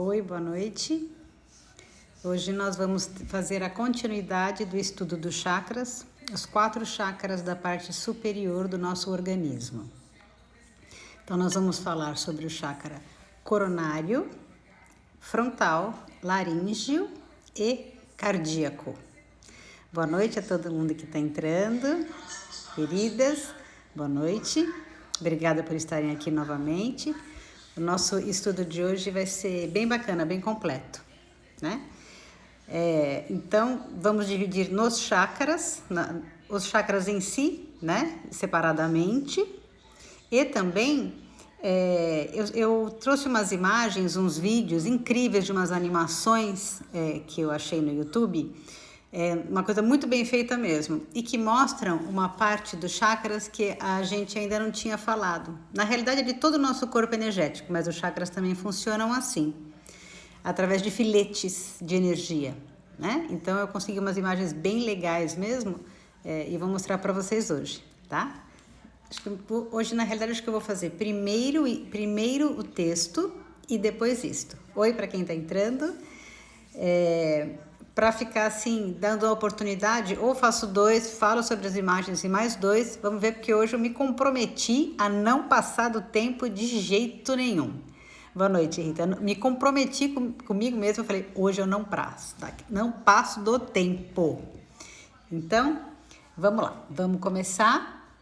Oi, boa noite. Hoje nós vamos fazer a continuidade do estudo dos chakras, os 4 chakras da parte superior do nosso organismo. Então nós vamos falar sobre o chakra coronário, frontal, laríngeo e cardíaco. Boa noite a todo mundo que está entrando, queridas, boa noite. Obrigada por estarem aqui novamente. O nosso estudo de hoje vai ser bem bacana, bem completo, né? Então, vamos dividir nos chakras, os chakras em si, né? Separadamente. E também, eu trouxe umas imagens, uns vídeos incríveis de umas animações que eu achei no YouTube. Uma coisa muito bem feita mesmo, e que mostram uma parte dos chakras que a gente ainda não tinha falado. Na realidade é de todo o nosso corpo energético, mas os chakras também funcionam assim, através de filetes de energia, né? Então eu consegui umas imagens bem legais mesmo, e vou mostrar para vocês hoje, tá? Hoje, na realidade, acho que eu vou fazer primeiro o texto e depois isto. Oi para quem está entrando. Para ficar assim, dando a oportunidade, ou faço 2, falo sobre as imagens e mais 2, vamos ver, porque hoje eu me comprometi a não passar do tempo de jeito nenhum. Boa noite, Rita. Me comprometi comigo mesma, eu falei, hoje eu não passo do tempo. Então, vamos lá, vamos começar.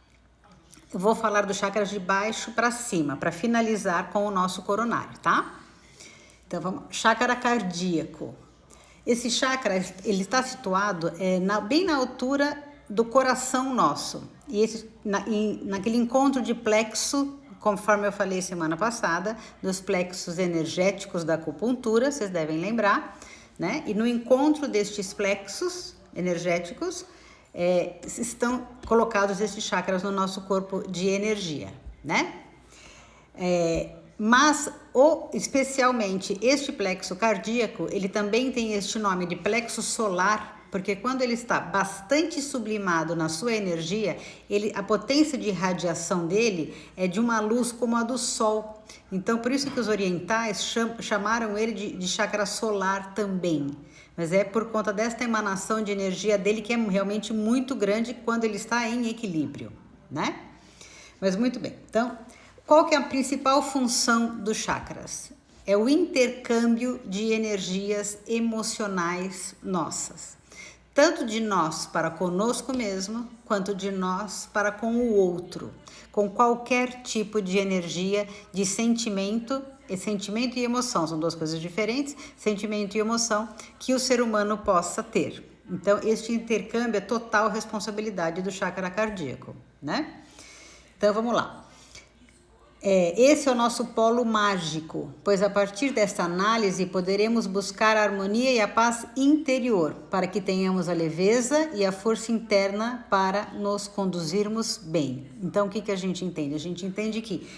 Eu vou falar dos chakras de baixo para cima, para finalizar com o nosso coronário, tá? Então, vamos, chakra cardíaco. Esse chakra, ele está situado bem na altura do coração nosso. E naquele encontro de plexo, conforme eu falei semana passada, dos plexos energéticos da acupuntura, vocês devem lembrar, né? E no encontro destes plexos energéticos, estão colocados esses chakras no nosso corpo de energia, né? Mas, especialmente este plexo cardíaco, ele também tem este nome de plexo solar, porque quando ele está bastante sublimado na sua energia, a potência de radiação dele é de uma luz como a do Sol. Então, por isso que os orientais chamaram ele de chakra solar também. Mas é por conta desta emanação de energia dele que é realmente muito grande quando ele está em equilíbrio, né? Mas muito bem, então, qual que é a principal função dos chakras? É o intercâmbio de energias emocionais nossas. Tanto de nós para conosco mesmo, quanto de nós para com o outro. Com qualquer tipo de energia, de sentimento e emoção. São 2 coisas diferentes, sentimento e emoção, que o ser humano possa ter. Então, este intercâmbio é total responsabilidade do chakra cardíaco, né? Então, vamos lá. Esse é o nosso polo mágico, pois a partir desta análise poderemos buscar a harmonia e a paz interior, para que tenhamos a leveza e a força interna para nos conduzirmos bem. Então, o que a gente entende? A gente entende que,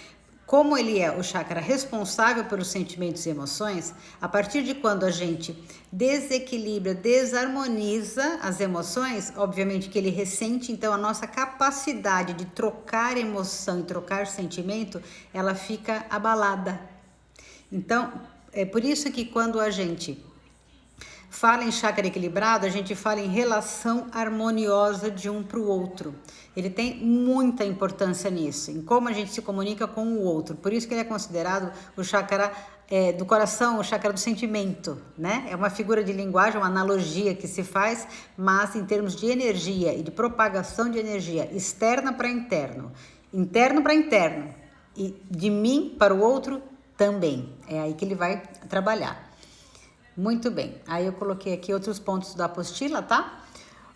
como ele é o chakra responsável pelos sentimentos e emoções, a partir de quando a gente desequilibra, desarmoniza as emoções, obviamente que ele ressente, então a nossa capacidade de trocar emoção e trocar sentimento, ela fica abalada. Então, é por isso que quando a gente fala em chakra equilibrado, a gente fala em relação harmoniosa de um para o outro. Ele tem muita importância nisso, em como a gente se comunica com o outro. Por isso que ele é considerado o chakra do coração, o chakra do sentimento, né? É uma figura de linguagem, uma analogia que se faz, mas em termos de energia e de propagação de energia externa para interno, interno para interno e de mim para o outro também. É aí que ele vai trabalhar. Muito bem, aí eu coloquei aqui outros pontos da apostila, tá?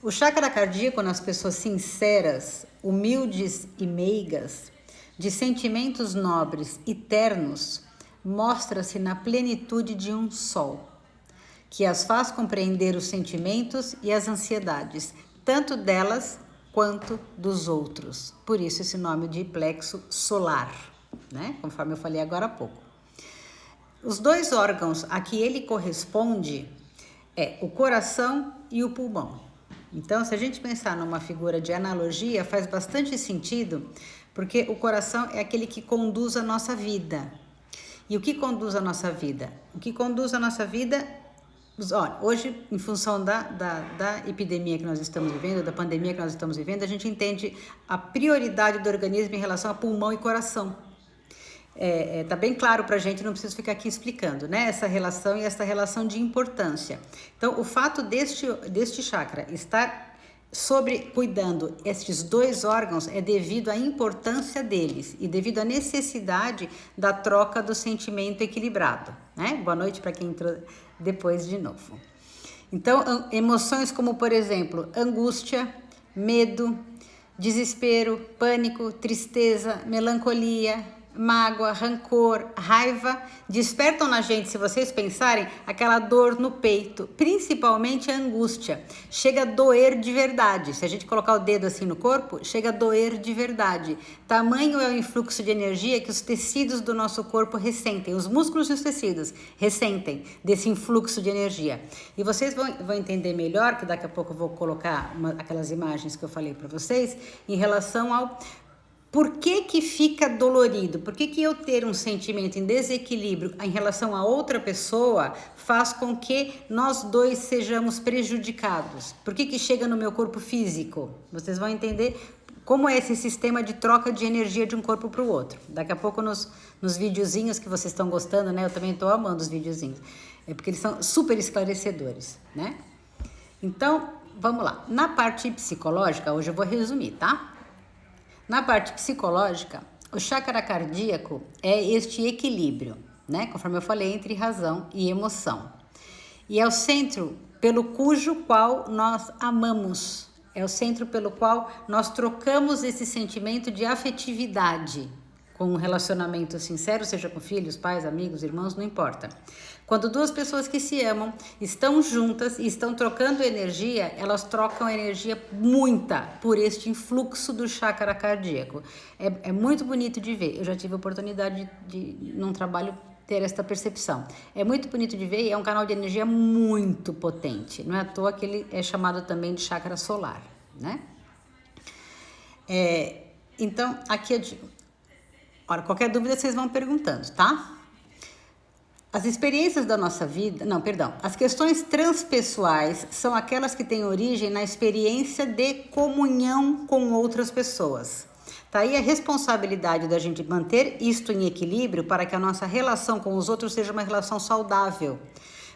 O chakra cardíaco nas pessoas sinceras, humildes e meigas, de sentimentos nobres e ternos, mostra-se na plenitude de um sol, que as faz compreender os sentimentos e as ansiedades, tanto delas quanto dos outros. Por isso esse nome de plexo solar, né? Conforme eu falei agora há pouco. Os 2 órgãos a que ele corresponde é o coração e o pulmão. Então, se a gente pensar numa figura de analogia, faz bastante sentido, porque o coração é aquele que conduz a nossa vida. E o que conduz a nossa vida? O que conduz a nossa vida, olha, hoje, em função da epidemia que nós estamos vivendo, da pandemia que nós estamos vivendo, a gente entende a prioridade do organismo em relação a pulmão e coração. Tá bem claro pra gente, não preciso ficar aqui explicando, né? Essa relação e essa relação de importância. Então, o fato deste chakra estar cuidando estes dois órgãos é devido à importância deles e devido à necessidade da troca do sentimento equilibrado, né? Boa noite para quem entrou depois de novo. Então, emoções como, por exemplo, angústia, medo, desespero, pânico, tristeza, melancolia, mágoa, rancor, raiva, despertam na gente, se vocês pensarem, aquela dor no peito, principalmente a angústia. Chega a doer de verdade. Se a gente colocar o dedo assim no corpo, chega a doer de verdade. Tamanho é o influxo de energia que os tecidos do nosso corpo ressentem, os músculos e os tecidos ressentem desse influxo de energia. E vocês vão entender melhor, que daqui a pouco eu vou colocar aquelas imagens que eu falei para vocês, em relação ao por que fica dolorido? Por que eu ter um sentimento em desequilíbrio em relação a outra pessoa faz com que nós dois sejamos prejudicados? Por que chega no meu corpo físico? Vocês vão entender como é esse sistema de troca de energia de um corpo para o outro. Daqui a pouco nos videozinhos que vocês estão gostando, né? Eu também estou amando os videozinhos. É porque eles são super esclarecedores, né? Então, vamos lá. Na parte psicológica, hoje eu vou resumir, tá? Na parte psicológica, o chakra cardíaco é este equilíbrio, né? Conforme eu falei, entre razão e emoção. E é o centro pelo qual nós amamos. É o centro pelo qual nós trocamos esse sentimento de afetividade com um relacionamento sincero, seja com filhos, pais, amigos, irmãos, não importa. Quando duas pessoas que se amam estão juntas e estão trocando energia, elas trocam energia muita por este influxo do chakra cardíaco. É muito bonito de ver. Eu já tive a oportunidade de num trabalho, ter esta percepção. É muito bonito de ver e é um canal de energia muito potente. Não é à toa que ele é chamado também de chakra solar, né? Então, aqui eu digo. Ora, qualquer dúvida vocês vão perguntando, tá? As experiências da nossa vida, as questões transpessoais são aquelas que têm origem na experiência de comunhão com outras pessoas. Tá aí a responsabilidade da gente manter isto em equilíbrio para que a nossa relação com os outros seja uma relação saudável.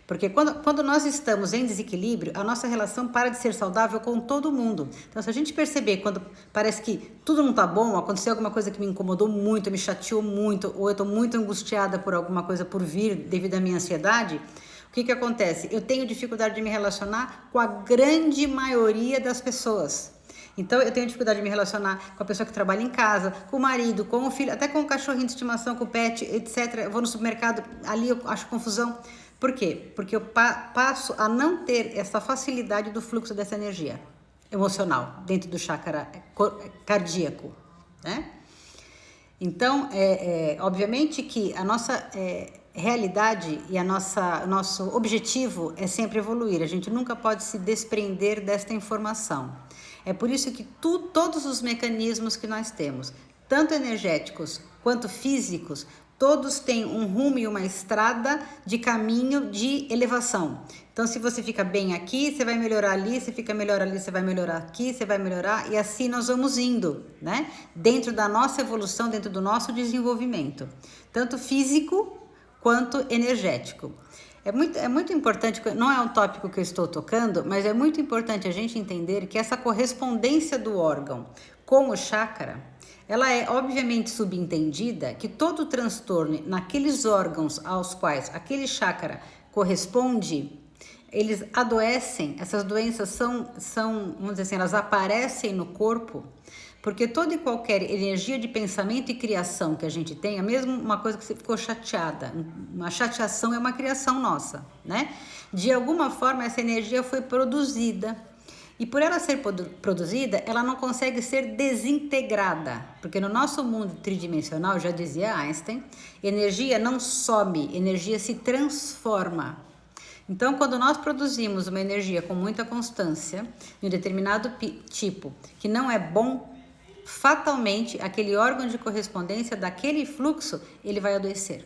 Porque quando nós estamos em desequilíbrio, a nossa relação para de ser saudável com todo mundo. Então, se a gente perceber quando parece que tudo não tá bom, aconteceu alguma coisa que me incomodou muito, me chateou muito, ou eu tô muito angustiada por alguma coisa por vir devido à minha ansiedade, o que acontece? Eu tenho dificuldade de me relacionar com a grande maioria das pessoas. Então, eu tenho dificuldade de me relacionar com a pessoa que trabalha em casa, com o marido, com o filho, até com o cachorrinho de estimação, com o pet, etc. Eu vou no supermercado, ali eu acho confusão. Por quê? Porque eu passo a não ter essa facilidade do fluxo dessa energia emocional dentro do chakra cardíaco, né? Então, obviamente que a nossa realidade e nosso objetivo é sempre evoluir. A gente nunca pode se desprender desta informação. É por isso que todos os mecanismos que nós temos, tanto energéticos quanto físicos, todos têm um rumo e uma estrada de caminho de elevação. Então, se você fica bem aqui, você vai melhorar ali, se fica melhor ali, você vai melhorar aqui, você vai melhorar, e assim nós vamos indo, né? Dentro da nossa evolução, dentro do nosso desenvolvimento, tanto físico quanto energético. É muito importante, não é um tópico que eu estou tocando, mas é muito importante a gente entender que essa correspondência do órgão com o chakra, ela é obviamente subentendida que todo transtorno naqueles órgãos aos quais aquele chakra corresponde, eles adoecem, essas doenças são, vamos dizer assim, elas aparecem no corpo, porque toda e qualquer energia de pensamento e criação que a gente tenha, mesmo uma coisa que você ficou chateada, uma chateação é uma criação nossa, né? De alguma forma essa energia foi produzida. E por ela ser produzida, ela não consegue ser desintegrada, porque no nosso mundo tridimensional, já dizia Einstein, energia não some, energia se transforma. Então, quando nós produzimos uma energia com muita constância, de um determinado tipo, que não é bom, fatalmente aquele órgão de correspondência daquele fluxo, ele vai adoecer.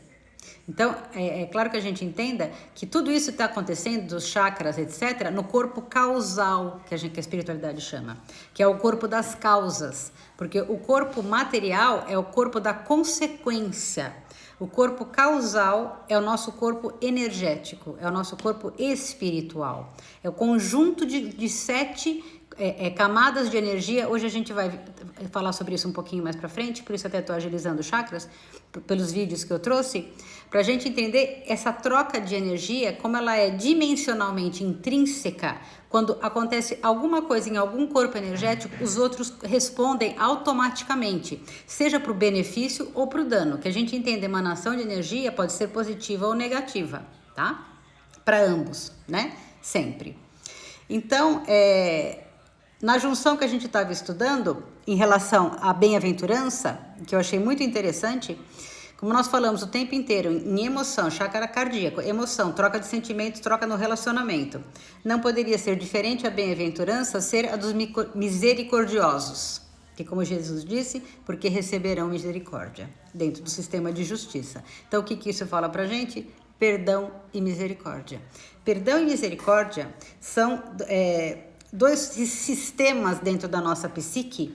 Então, é claro que a gente entenda que tudo isso está acontecendo, dos chakras, etc., no corpo causal, que a espiritualidade chama, que é o corpo das causas, porque o corpo material é o corpo da consequência. O corpo causal é o nosso corpo energético, é o nosso corpo espiritual, é o conjunto de 7 camadas de energia. Hoje a gente vai falar sobre isso um pouquinho mais para frente, por isso até estou agilizando os chakras, pelos vídeos que eu trouxe, para a gente entender essa troca de energia, como ela é dimensionalmente intrínseca. Quando acontece alguma coisa em algum corpo energético, os outros respondem automaticamente, seja para o benefício ou para o dano. Que a gente entende, emanação de energia pode ser positiva ou negativa, tá? Para ambos, né? Sempre. Então, na junção que a gente estava estudando, em relação à bem-aventurança, que eu achei muito interessante, como nós falamos o tempo inteiro em emoção, chácara cardíaco, emoção, troca de sentimentos, troca no relacionamento. Não poderia ser diferente a bem-aventurança ser a dos misericordiosos, que como Jesus disse, porque receberão misericórdia, dentro do sistema de justiça. Então o que isso fala pra gente? Perdão e misericórdia. Perdão e misericórdia são 2 sistemas dentro da nossa psique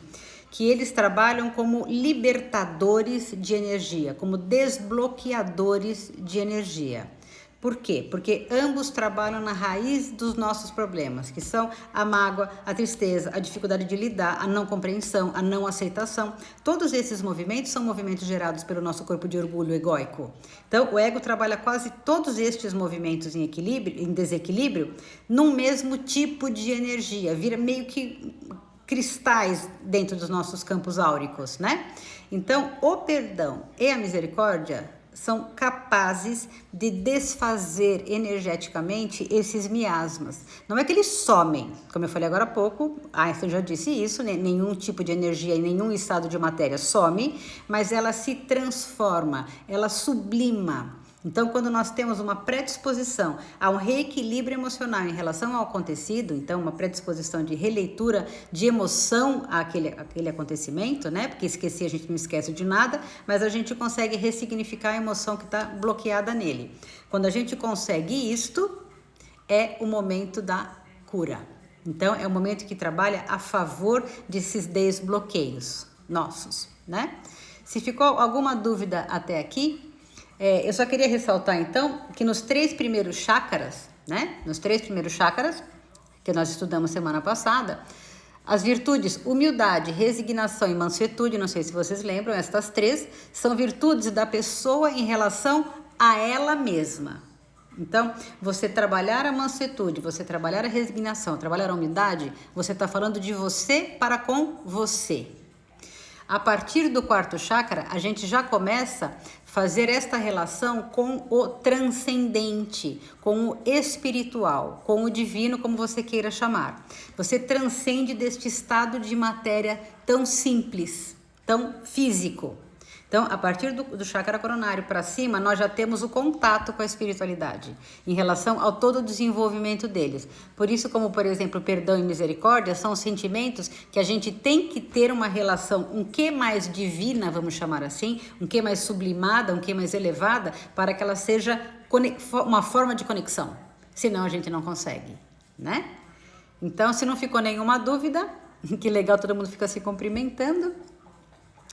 que eles trabalham como libertadores de energia, como desbloqueadores de energia. Por quê? Porque ambos trabalham na raiz dos nossos problemas, que são a mágoa, a tristeza, a dificuldade de lidar, a não compreensão, a não aceitação. Todos esses movimentos são movimentos gerados pelo nosso corpo de orgulho egóico. Então, o ego trabalha quase todos estes movimentos em desequilíbrio, num mesmo tipo de energia, vira meio que cristais dentro dos nossos campos áuricos, né? Então, o perdão e a misericórdia são capazes de desfazer energeticamente esses miasmas. Não é que eles somem, como eu falei agora há pouco, Einstein já disse isso, né? Nenhum tipo de energia em nenhum estado de matéria some, mas ela se transforma, ela sublima. Então, quando nós temos uma predisposição a um reequilíbrio emocional em relação ao acontecido, então uma predisposição de releitura de emoção àquele acontecimento, né? Porque esquecer a gente não esquece de nada, mas a gente consegue ressignificar a emoção que está bloqueada nele. Quando a gente consegue isto, é o momento da cura. Então, é o momento que trabalha a favor desses desbloqueios nossos, né? Se ficou alguma dúvida até aqui, eu só queria ressaltar, então, que nos 3 primeiros chakras, né? Nos 3 primeiros chakras, que nós estudamos semana passada, as virtudes humildade, resignação e mansuetude, não sei se vocês lembram, estas 3 são virtudes da pessoa em relação a ela mesma. Então, você trabalhar a mansuetude, você trabalhar a resignação, trabalhar a humildade, você está falando de você para com você. A partir do 4º chakra, a gente já começa a fazer esta relação com o transcendente, com o espiritual, com o divino, como você queira chamar. Você transcende deste estado de matéria tão simples, tão físico. Então, a partir do chakra coronário para cima, nós já temos o contato com a espiritualidade, em relação ao todo o desenvolvimento deles. Por isso, como por exemplo, perdão e misericórdia, são sentimentos que a gente tem que ter uma relação um que mais divina, vamos chamar assim, um que mais sublimada, um que mais elevada, para que ela seja uma forma de conexão. Senão a gente não consegue, né? Então, se não ficou nenhuma dúvida, que legal, todo mundo fica se cumprimentando.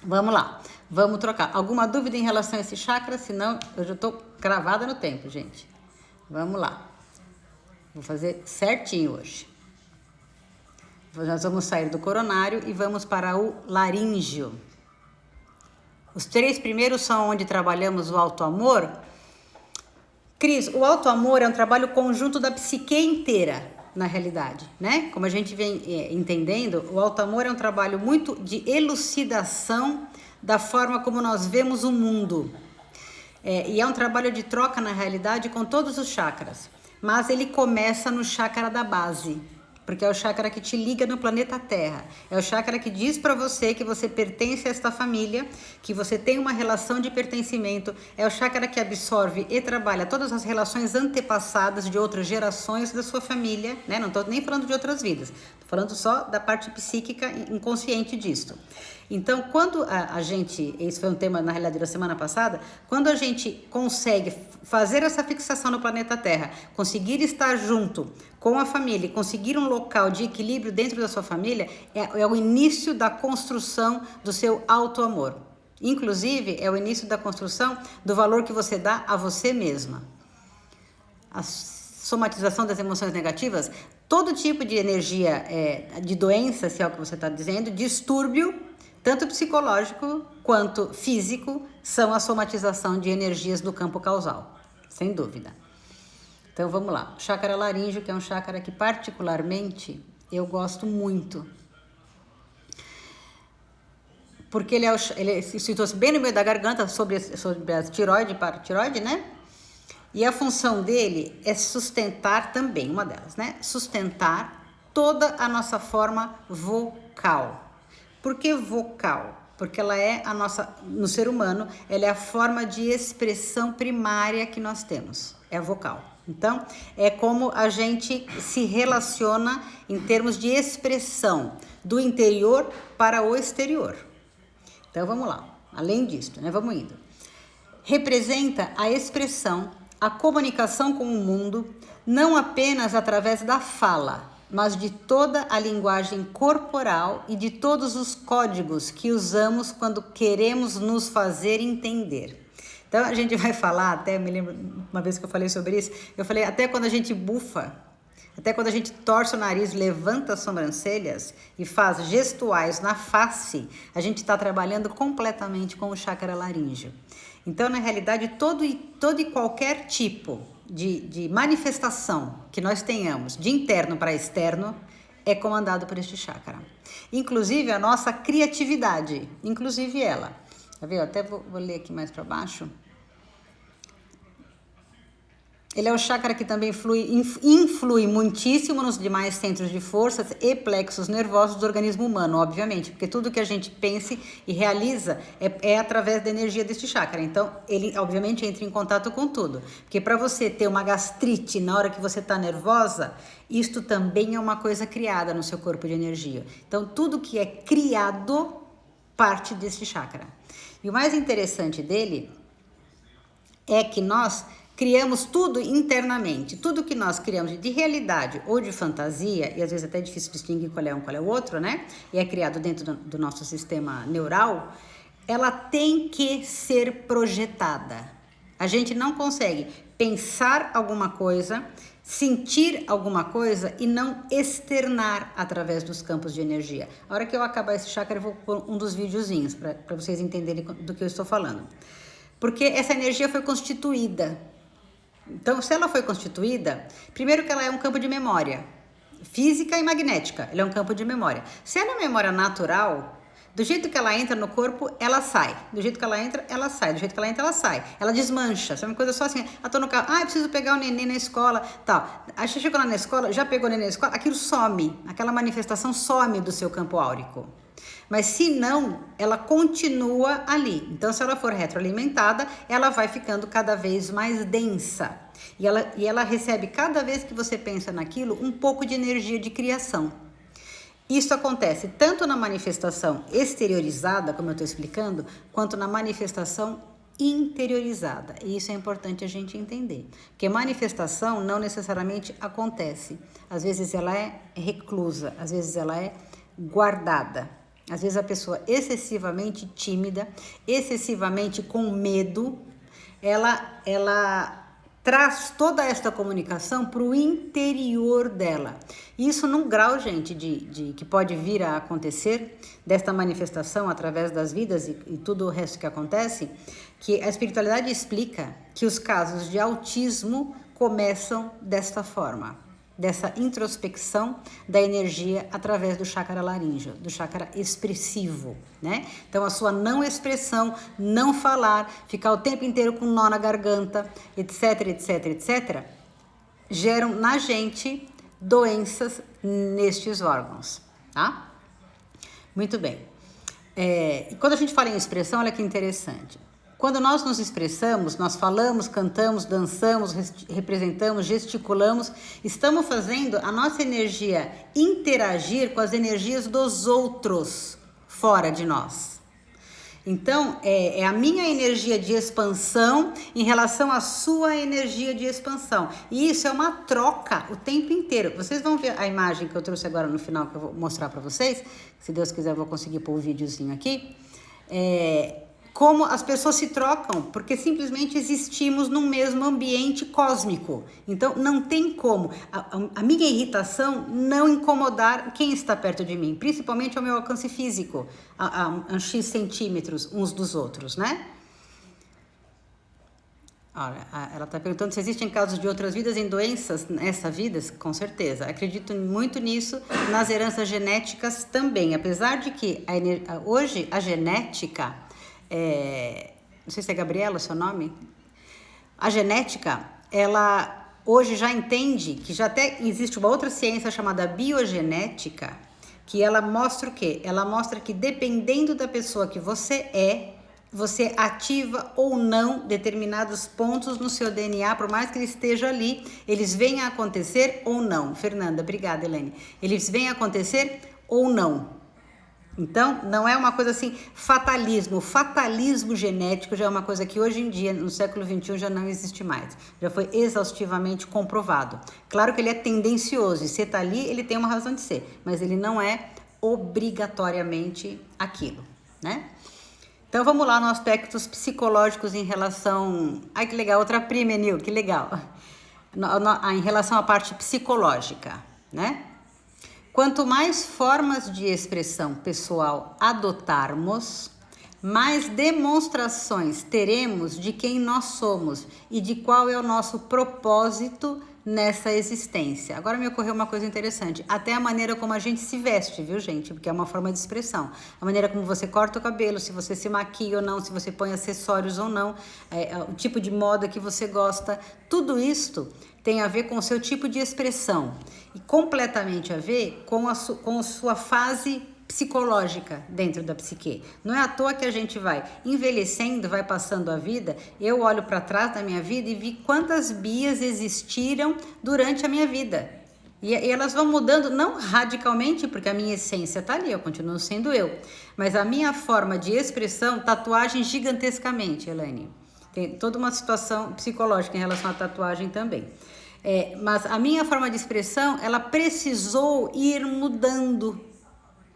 Vamos lá, vamos trocar. Alguma dúvida em relação a esse chakra? Senão eu já estou cravada no tempo, gente. Vamos lá. Vou fazer certinho hoje. Nós vamos sair do coronário e vamos para o laríngeo. Os 3 primeiros são onde trabalhamos o auto-amor. Cris, o auto-amor é um trabalho conjunto da psique inteira, na realidade, né? Como a gente vem entendendo, o auto-amor é um trabalho muito de elucidação da forma como nós vemos o mundo. E é um trabalho de troca, na realidade, com todos os chakras. Mas ele começa no chakra da base, porque é o chakra que te liga no planeta Terra. É o chakra que diz para você que você pertence a esta família, que você tem uma relação de pertencimento. É o chakra que absorve e trabalha todas as relações antepassadas de outras gerações da sua família, né? Não estou nem falando de outras vidas, estou falando só da parte psíquica inconsciente disto. Então, quando a gente, esse foi um tema na realidade da semana passada, quando a gente consegue fazer essa fixação no planeta Terra, conseguir estar junto com a família, conseguir um local de equilíbrio dentro da sua família, é o início da construção do seu auto-amor. Inclusive, é o início da construção do valor que você dá a você mesma. A somatização das emoções negativas, todo tipo de energia, de doença, se é o que você está dizendo, distúrbio, tanto psicológico quanto físico, são a somatização de energias do campo causal, sem dúvida. Então vamos lá, o chakra laríngeo, que é um chakra que particularmente eu gosto porque ele se situa bem no meio da garganta, sobre a tiroide, né? E a função dele é sustentar também, uma delas, né? Sustentar toda a nossa forma vocal. Por que vocal? Porque ela é no ser humano, ela é a forma de expressão primária que nós temos, é a vocal. Então, é como a gente se relaciona em termos de expressão, do interior para o exterior. Então, vamos lá, além disso, né? Vamos indo. Representa a expressão, a comunicação com o mundo, não apenas através da fala, mas de toda a linguagem corporal e de todos os códigos que usamos quando queremos nos fazer entender. Então, a gente vai falar, até me lembro uma vez que eu falei sobre isso, eu falei, até quando a gente bufa, até quando a gente torce o nariz, levanta as sobrancelhas e faz gestuais na face, a gente está trabalhando completamente com o chakra laríngeo. Então, na realidade, todo e qualquer tipo de manifestação que nós tenhamos de interno para externo é comandado por este chakra. Inclusive a nossa criatividade, inclusive ela. Tá vendo? Até vou ler aqui mais para baixo. Ele é o chakra que também influi muitíssimo nos demais centros de forças e plexos nervosos do organismo humano, obviamente, porque tudo que a gente pense e realiza é através da energia deste chakra. Então, ele, obviamente, entra em contato com tudo. Porque para você ter uma gastrite na hora que você está nervosa, isto também é uma coisa criada no seu corpo de energia. Então, tudo que é criado parte deste chakra. E o mais interessante dele é que nós criamos tudo internamente, tudo que nós criamos de realidade ou de fantasia, e às vezes até é difícil distinguir qual é um, qual é o outro, né? E é criado dentro do nosso sistema neural, ela tem que ser projetada. A gente não consegue pensar alguma coisa, sentir alguma coisa e não externar através dos campos de energia. A hora que eu acabar esse chakra, eu vou pôr um dos videozinhos para vocês entenderem do que eu estou falando. Porque essa energia foi constituída. Então, se ela foi constituída, primeiro que ela é um campo de memória, física e magnética, ela é um campo de memória. Se ela é memória natural, do jeito que ela entra no corpo, ela sai. Do jeito que ela entra, ela sai. Do jeito que ela entra, ela sai. Ela desmancha. Isso é uma coisa só assim, tô no carro, eu preciso pegar o neném na escola, tal. Aí você chegou lá na escola, já pegou o neném na escola, aquilo some, aquela manifestação some do seu campo áurico. Mas se não, ela continua ali. Então, se ela for retroalimentada, ela vai ficando cada vez mais densa. E ela recebe, cada vez que você pensa naquilo, um pouco de energia de criação. Isso acontece tanto na manifestação exteriorizada, como eu estou explicando, quanto na manifestação interiorizada. E isso é importante a gente entender. Porque manifestação não necessariamente acontece. Às vezes ela é reclusa, às vezes ela é guardada. Às vezes a pessoa excessivamente tímida, excessivamente com medo, ela traz toda esta comunicação para o interior dela. Isso num grau, gente, de que pode vir a acontecer, desta manifestação através das vidas e tudo o resto que acontece, que a espiritualidade explica que os casos de autismo começam desta forma. Dessa introspecção da energia através do chakra laríngeo, do chakra expressivo, né? Então, a sua não expressão, não falar, ficar o tempo inteiro com nó na garganta, etc, etc, etc, geram na gente doenças nestes órgãos, tá? Muito bem. E quando a gente fala em expressão, olha que interessante. Quando nós nos expressamos, nós falamos, cantamos, dançamos, representamos, gesticulamos, estamos fazendo a nossa energia interagir com as energias dos outros fora de nós. Então, é a minha energia de expansão em relação à sua energia de expansão. E isso é uma troca o tempo inteiro. Vocês vão ver a imagem que eu trouxe agora no final, que eu vou mostrar para vocês. Se Deus quiser, eu vou conseguir pôr o videozinho aqui. Como as pessoas se trocam, porque simplesmente existimos num mesmo ambiente cósmico. Então, não tem como a minha irritação não incomodar quem está perto de mim, principalmente ao meu alcance físico, a X centímetros uns dos outros, né? Olha, ela está perguntando se existem casos de outras vidas em doenças nessa vida. Com certeza. Acredito muito nisso, nas heranças genéticas também. Apesar de que hoje a genética... não sei se é Gabriela o seu nome. A genética, ela hoje já entende que já até existe uma outra ciência chamada biogenética, que ela mostra o quê? Ela mostra que dependendo da pessoa que você ativa ou não determinados pontos no seu DNA, por mais que ele esteja ali, eles venham a acontecer ou não. Fernanda, obrigada, Elaine. Eles venham a acontecer ou não. Então, não é uma coisa assim, fatalismo. O fatalismo genético já é uma coisa que hoje em dia, no século XXI, já não existe mais. Já foi exaustivamente comprovado. Claro que ele é tendencioso, e se está ali, ele tem uma razão de ser, mas ele não é obrigatoriamente aquilo, né? Então, vamos lá nos aspectos psicológicos em relação... Ai, que legal, outra prima, Enil, que legal. Em relação à parte psicológica, né? Quanto mais formas de expressão pessoal adotarmos, mais demonstrações teremos de quem nós somos e de qual é o nosso propósito nessa existência. Agora me ocorreu uma coisa interessante, até a maneira como a gente se veste, viu, gente? Porque é uma forma de expressão. A maneira como você corta o cabelo, se você se maquia ou não, se você põe acessórios ou não, o tipo de moda que você gosta, tudo isto tem a ver com o seu tipo de expressão e completamente a ver com a sua fase psicológica dentro da psique. Não é à toa que a gente vai envelhecendo, vai passando a vida. Eu olho para trás da minha vida e vi quantas Bias existiram durante a minha vida. E elas vão mudando, não radicalmente, porque a minha essência está ali, eu continuo sendo eu. Mas a minha forma de expressão, tatuagem gigantescamente, Elaine. Tem toda uma situação psicológica em relação à tatuagem também. Mas a minha forma de expressão, ela precisou ir mudando.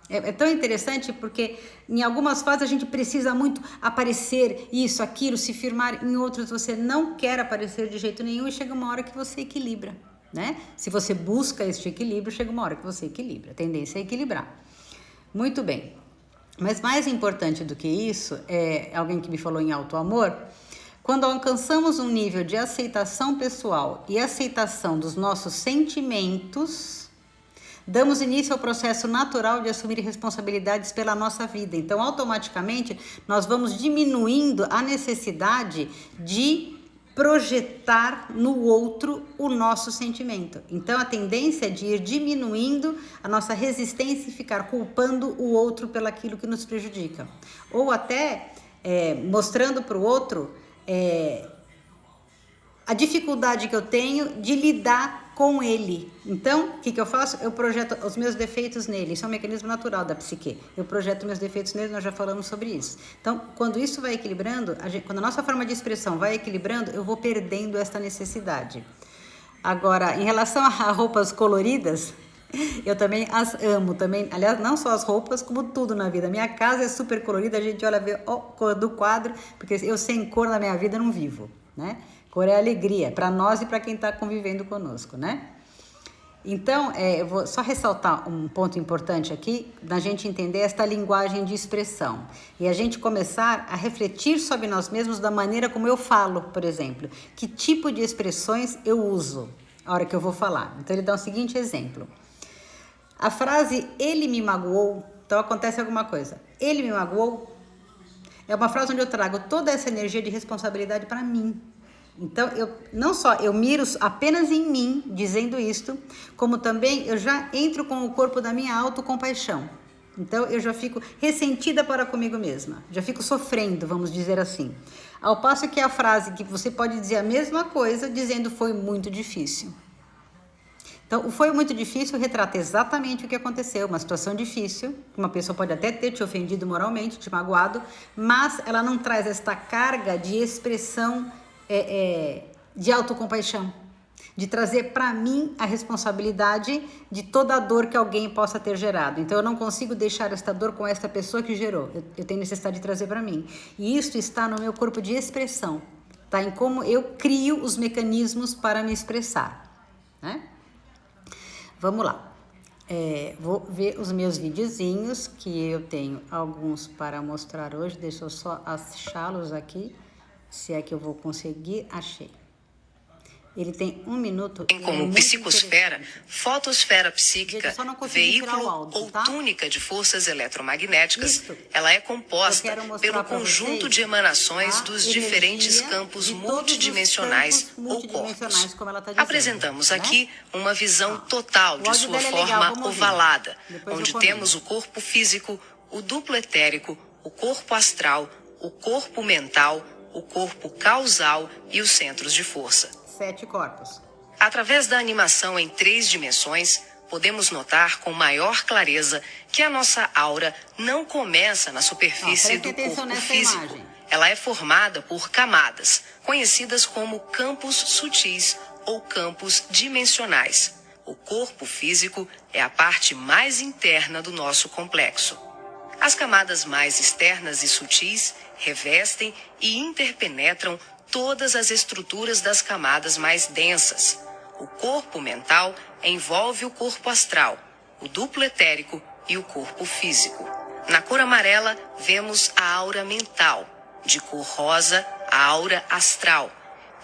É tão interessante porque em algumas fases a gente precisa muito aparecer, isso, aquilo, se firmar. Em outras você não quer aparecer de jeito nenhum e chega uma hora que você equilibra, né? Se você busca este equilíbrio, chega uma hora que você equilibra. A tendência é equilibrar. Muito bem. Mas mais importante do que isso, alguém que me falou em auto-amor, quando alcançamos um nível de aceitação pessoal e aceitação dos nossos sentimentos, damos início ao processo natural de assumir responsabilidades pela nossa vida. Então, automaticamente, nós vamos diminuindo a necessidade de projetar no outro o nosso sentimento. Então, a tendência é de ir diminuindo a nossa resistência e ficar culpando o outro pelo aquilo que nos prejudica. Ou até mostrando para o outro a dificuldade que eu tenho de lidar com ele. Então, o que eu faço? Eu projeto os meus defeitos nele. Isso é um mecanismo natural da psique. Eu projeto meus defeitos nele, nós já falamos sobre isso. Então, quando isso vai equilibrando, quando a nossa forma de expressão vai equilibrando, eu vou perdendo esta necessidade. Agora, em relação a roupas coloridas, eu também as amo também. Aliás, não só as roupas, como tudo na vida. Minha casa é super colorida, a gente olha ver a cor do quadro, porque eu sem cor na minha vida não vivo, né? Cor é alegria, para nós e para quem está convivendo conosco, né? Então, eu vou só ressaltar um ponto importante aqui, da gente entender esta linguagem de expressão. E a gente começar a refletir sobre nós mesmos da maneira como eu falo, por exemplo. Que tipo de expressões eu uso a hora que eu vou falar. Então, ele dá o seguinte exemplo. A frase, ele me magoou, então acontece alguma coisa. Ele me magoou é uma frase onde eu trago toda essa energia de responsabilidade para mim. Então, não só eu miro apenas em mim, dizendo isto, como também eu já entro com o corpo da minha autocompaixão. Então, eu já fico ressentida para comigo mesma, já fico sofrendo, vamos dizer assim. Ao passo que a frase que você pode dizer a mesma coisa, dizendo foi muito difícil. Então, o foi muito difícil retrata exatamente o que aconteceu, uma situação difícil, uma pessoa pode até ter te ofendido moralmente, te magoado, mas ela não traz esta carga de expressão de autocompaixão, de trazer para mim a responsabilidade de toda a dor que alguém possa ter gerado. Então, eu não consigo deixar esta dor com esta pessoa que gerou, eu tenho necessidade de trazer para mim. E isso está no meu corpo de expressão, tá? Em como eu crio os mecanismos para me expressar, né? Vamos lá, vou ver os meus videozinhos, que eu tenho alguns para mostrar hoje, deixa eu só achá-los aqui, se é que eu vou conseguir, achei. Ele tem 1 minuto. Como psicosfera, fotosfera psíquica, veículo ou túnica de forças eletromagnéticas, ela é composta pelo conjunto de emanações dos diferentes campos multidimensionais ou corpos. Apresentamos aqui uma visão total de sua forma ovalada, onde temos o corpo físico, o duplo etérico, o corpo astral, o corpo mental, o corpo causal e os centros de força. 7 corpos. Através da animação em 3 dimensões, podemos notar com maior clareza que a nossa aura não começa na superfície do corpo físico. Imagem. Ela é formada por camadas, conhecidas como campos sutis ou campos dimensionais. O corpo físico é a parte mais interna do nosso complexo. As camadas mais externas e sutis revestem e interpenetram todas as estruturas das camadas mais densas. O corpo mental envolve o corpo astral, o duplo etérico e o corpo físico. Na cor amarela, vemos a aura mental, de cor rosa, a aura astral,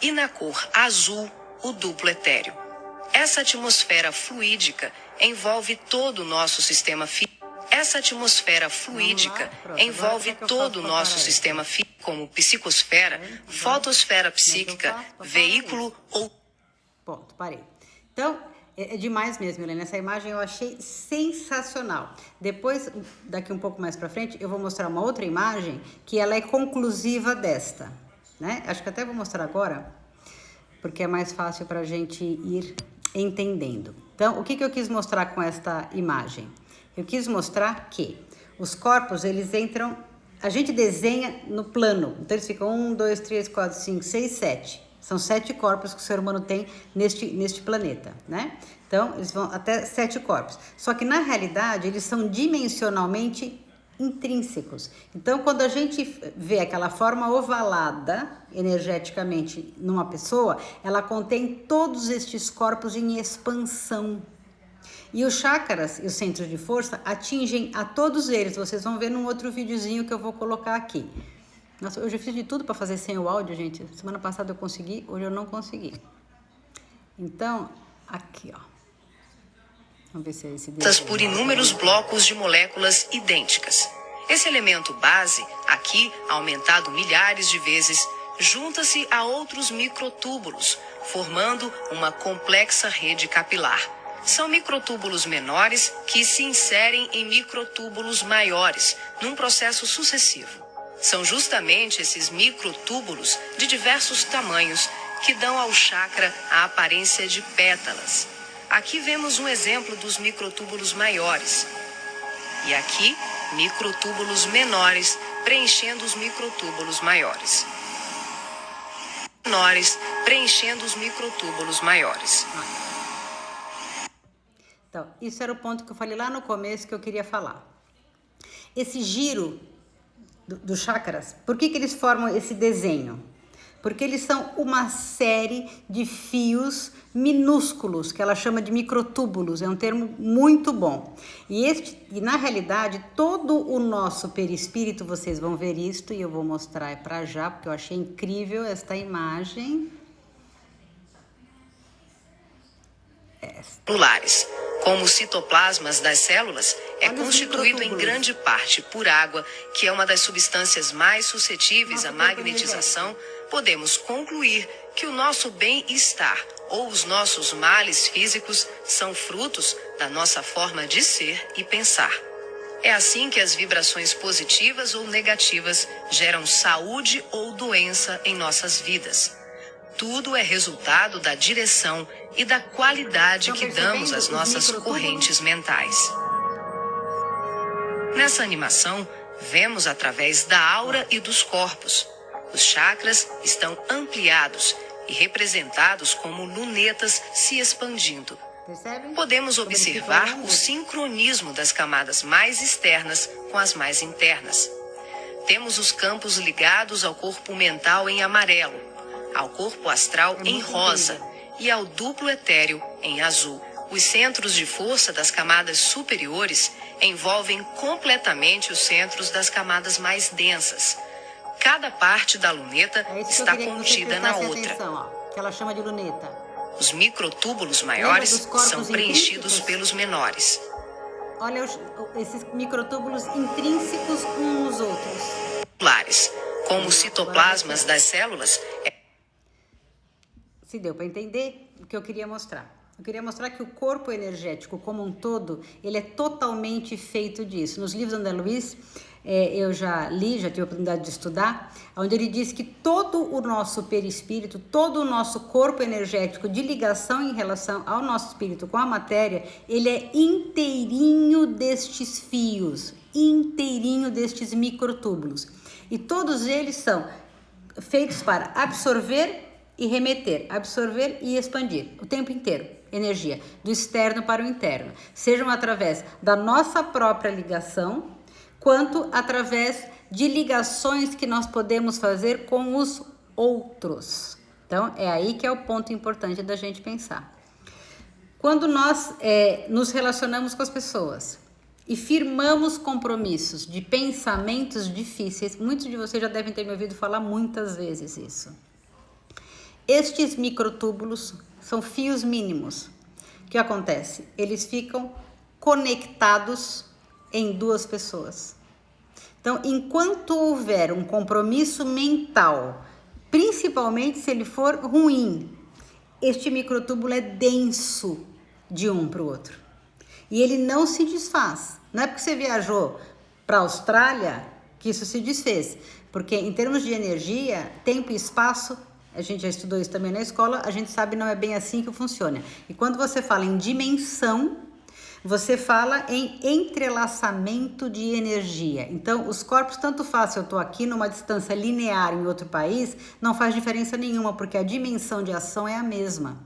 e na cor azul, o duplo etéreo. Essa atmosfera fluídica envolve todo o nosso sistema físico. Como psicosfera, fotosfera psíquica, veículo ou... Ponto, parei. Então, é demais mesmo, Helena. Essa imagem eu achei sensacional. Depois, daqui um pouco mais pra frente, eu vou mostrar uma outra imagem que ela é conclusiva desta, né? Acho que até vou mostrar agora, porque é mais fácil pra gente ir entendendo. Então, o que eu quis mostrar com esta imagem? Eu quis mostrar que os corpos, eles entram... A gente desenha no plano. Então, eles ficam 1, 2, 3, 4, 5, 6, 7. São 7 corpos que o ser humano tem neste planeta, né? Então, eles vão até 7 corpos. Só que, na realidade, eles são dimensionalmente intrínsecos. Então, quando a gente vê aquela forma ovalada, energeticamente, numa pessoa, ela contém todos estes corpos em expansão. E os chakras e os centros de força atingem a todos eles. Vocês vão ver num outro videozinho que eu vou colocar aqui. Nossa, hoje eu fiz de tudo para fazer sem o áudio, gente. Semana passada eu consegui, hoje eu não consegui. Então, aqui, ó. Vamos ver se é esse daqui. Por inúmeros blocos de moléculas idênticas. Esse elemento base, aqui aumentado milhares de vezes, junta-se a outros microtúbulos, formando uma complexa rede capilar. São microtúbulos menores que se inserem em microtúbulos maiores, num processo sucessivo. São justamente esses microtúbulos de diversos tamanhos que dão ao chakra a aparência de pétalas. Aqui vemos um exemplo dos microtúbulos maiores. E aqui, microtúbulos menores preenchendo os microtúbulos maiores. Menores preenchendo os microtúbulos maiores. Então, isso era o ponto que eu falei lá no começo que eu queria falar. Esse giro dos chakras, por que eles formam esse desenho? Porque eles são uma série de fios minúsculos, que ela chama de microtúbulos, é um termo muito bom. E na realidade, todo o nosso perispírito, vocês vão ver isto, e eu vou mostrar para já, porque eu achei incrível esta imagem. Celulares. Como os citoplasmas das células é constituído em grande parte por água, que é uma das substâncias mais suscetíveis à magnetização, podemos concluir que o nosso bem-estar ou os nossos males físicos são frutos da nossa forma de ser e pensar. É assim que as vibrações positivas ou negativas geram saúde ou doença em nossas vidas. Tudo é resultado da direção e da qualidade que damos às nossas correntes mentais. Nessa animação, vemos através da aura e dos corpos. Os chakras estão ampliados e representados como lunetas se expandindo. Podemos observar o sincronismo das camadas mais externas com as mais internas. Temos os campos ligados ao corpo mental em amarelo, ao corpo astral em rosa e ao duplo etéreo em azul. Os centros de força das camadas superiores envolvem completamente os centros das camadas mais densas. Cada parte da luneta está contida na outra. Que ela chama de luneta. Os microtúbulos maiores são preenchidos pelos menores. Olha esses microtúbulos intrínsecos uns nos outros. Como os citoplasmas das células. Se deu para entender o que eu queria mostrar. Eu queria mostrar que o corpo energético como um todo, ele é totalmente feito disso. Nos livros do André Luiz, eu já li, já tive a oportunidade de estudar, onde ele diz que todo o nosso perispírito, todo o nosso corpo energético de ligação em relação ao nosso espírito com a matéria, ele é inteirinho destes fios, inteirinho destes microtúbulos. E todos eles são feitos para absorver e remeter, absorver e expandir o tempo inteiro, energia, do externo para o interno, sejam através da nossa própria ligação, quanto através de ligações que nós podemos fazer com os outros. Então, é aí que é o ponto importante da gente pensar. Quando nós nos relacionamos com as pessoas e firmamos compromissos de pensamentos difíceis, muitos de vocês já devem ter me ouvido falar muitas vezes isso. Estes microtúbulos são fios mínimos. O que acontece? Eles ficam conectados em duas pessoas. Então, enquanto houver um compromisso mental, principalmente se ele for ruim, este microtúbulo é denso de um para o outro. E ele não se desfaz. Não é porque você viajou para a Austrália que isso se desfez. Porque em termos de energia, tempo e espaço, a gente já estudou isso também na escola, a gente sabe não é bem assim que funciona. E quando você fala em dimensão, você fala em entrelaçamento de energia. Então, os corpos, tanto faz se eu estou aqui numa distância linear em outro país, não faz diferença nenhuma, porque a dimensão de ação é a mesma.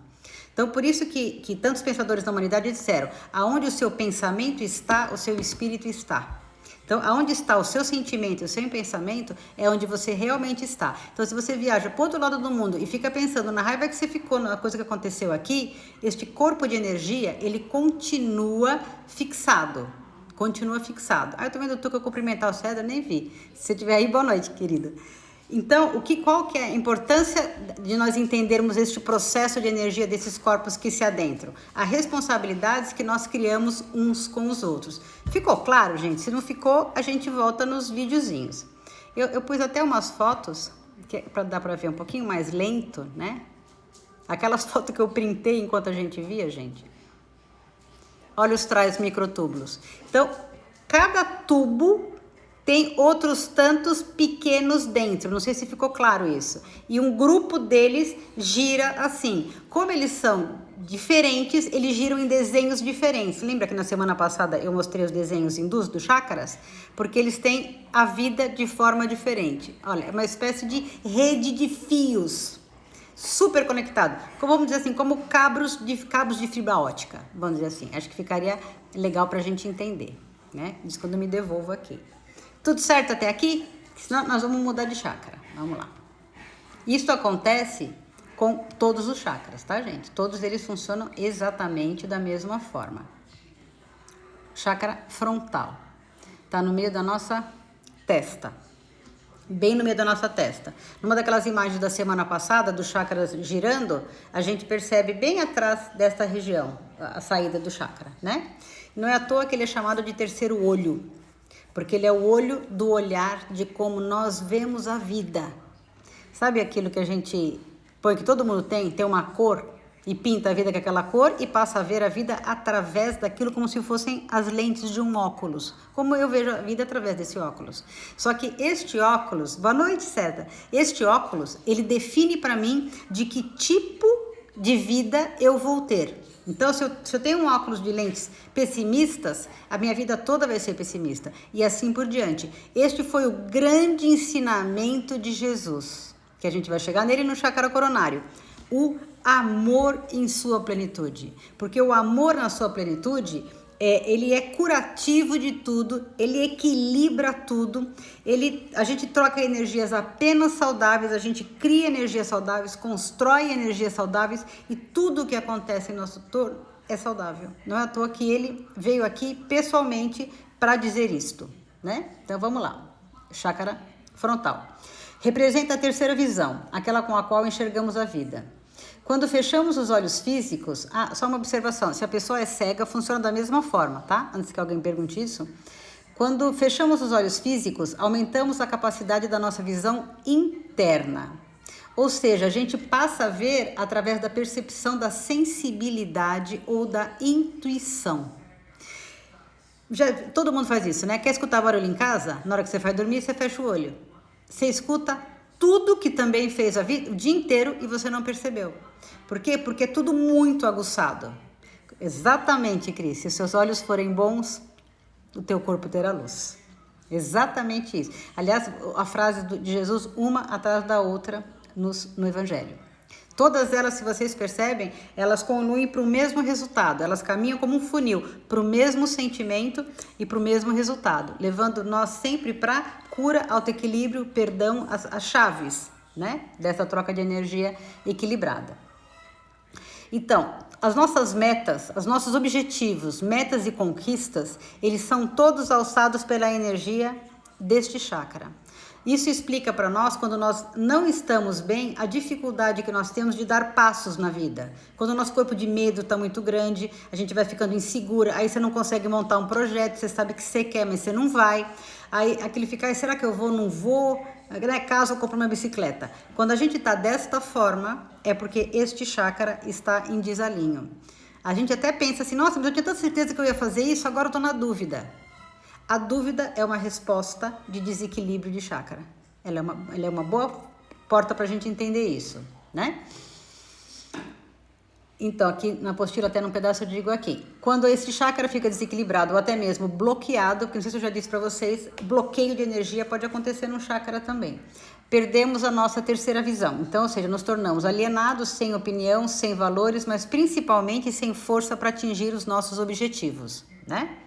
Então, por isso que tantos pensadores da humanidade disseram, aonde o seu pensamento está, o seu espírito está. Então, aonde está o seu sentimento e o seu pensamento é onde você realmente está. Então, se você viaja para o outro lado do mundo e fica pensando na raiva que você ficou, na coisa que aconteceu aqui, este corpo de energia, ele continua fixado. Continua fixado. Ah, eu tô vendo o Tuca cumprimentar o César, nem vi. Se você estiver aí, boa noite, querida. Então, qual que é a importância de nós entendermos este processo de energia desses corpos que se adentram? As responsabilidades que nós criamos uns com os outros. Ficou claro, gente? Se não ficou, a gente volta nos videozinhos. Eu pus até umas fotos, para dar para ver um pouquinho mais lento, né? Aquelas fotos que eu printei enquanto a gente via, gente. Olha os tais microtúbulos. Então, cada tubo tem outros tantos pequenos dentro, não sei se ficou claro isso. E um grupo deles gira assim. Como eles são diferentes, eles giram em desenhos diferentes. Lembra que na semana passada eu mostrei os desenhos hindus dos chakras? Porque eles têm a vida de forma diferente. Olha, é uma espécie de rede de fios, super conectado. Como, vamos dizer assim, como cabos de fibra ótica, vamos dizer assim. Acho que ficaria legal para a gente entender, né? Diz quando eu me devolvo aqui. Tudo certo até aqui? Senão nós vamos mudar de chakra. Vamos lá. Isso acontece com todos os chakras, tá, gente? Todos eles funcionam exatamente da mesma forma. Chakra frontal. Tá no meio da nossa testa. bem no meio da nossa testa. Numa daquelas imagens da semana passada, dos chakras girando, a gente percebe bem atrás desta região, a saída do chakra, né? Não é à toa que ele é chamado de terceiro olho, porque ele é o olho do olhar de como nós vemos a vida. Sabe aquilo que a gente põe, que todo mundo tem uma cor, e pinta a vida com aquela cor e passa a ver a vida através daquilo como se fossem as lentes de um óculos. Como eu vejo a vida através desse óculos. Só que este óculos, boa noite, César, este óculos, ele define para mim de que tipo de vida eu vou ter. Então, se eu tenho um óculos de lentes pessimistas, a minha vida toda vai ser pessimista. E assim por diante. Este foi o grande ensinamento de Jesus, que a gente vai chegar nele no chakra coronário. O amor em sua plenitude. Porque o amor na sua plenitude, ele é curativo de tudo, ele equilibra tudo, a gente troca energias apenas saudáveis, a gente cria energias saudáveis, constrói energias saudáveis e tudo o que acontece em nosso entorno é saudável. Não é à toa que ele veio aqui pessoalmente para dizer isto, né? Então vamos lá. Chácara frontal. Representa a terceira visão, aquela com a qual enxergamos a vida. Quando fechamos os olhos físicos, só uma observação, se a pessoa é cega, funciona da mesma forma, tá? Antes que alguém pergunte isso. Quando fechamos os olhos físicos, aumentamos a capacidade da nossa visão interna. Ou seja, a gente passa a ver através da percepção da sensibilidade ou da intuição. Todo mundo faz isso, né? Quer escutar barulho em casa? Na hora que você vai dormir, você fecha o olho. Você escuta tudo que também fez o dia inteiro e você não percebeu. Por quê? Porque é tudo muito aguçado. Exatamente, Cris. Se os seus olhos forem bons, o teu corpo terá luz. Exatamente isso. Aliás, a frase de Jesus, uma atrás da outra no Evangelho. Todas elas, se vocês percebem, elas conluem para o mesmo resultado. Elas caminham como um funil para o mesmo sentimento e para o mesmo resultado, levando nós sempre para cura, autoequilíbrio, perdão, as chaves, né, dessa troca de energia equilibrada. Então, as nossas metas, os nossos objetivos, metas e conquistas, eles são todos alçados pela energia deste chakra. Isso explica para nós, quando nós não estamos bem, a dificuldade que nós temos de dar passos na vida. Quando o nosso corpo de medo está muito grande, a gente vai ficando insegura, aí você não consegue montar um projeto, você sabe que você quer, mas você não vai. Aí aquele ficar, será que eu vou, não vou? Caso eu compro uma bicicleta. Quando a gente está desta forma, é porque este chakra está em desalinho. A gente até pensa assim, nossa, mas eu tinha tanta certeza que eu ia fazer isso, agora eu estou na dúvida. A dúvida é uma resposta de desequilíbrio de chakra. Ela é uma boa porta para a gente entender isso, né? Então, aqui na apostila, até num pedaço eu digo aqui. Quando esse chakra fica desequilibrado ou até mesmo bloqueado, porque não sei se eu já disse para vocês, bloqueio de energia pode acontecer no chakra também. Perdemos a nossa terceira visão. Então, ou seja, nos tornamos alienados, sem opinião, sem valores, mas principalmente sem força para atingir os nossos objetivos, né?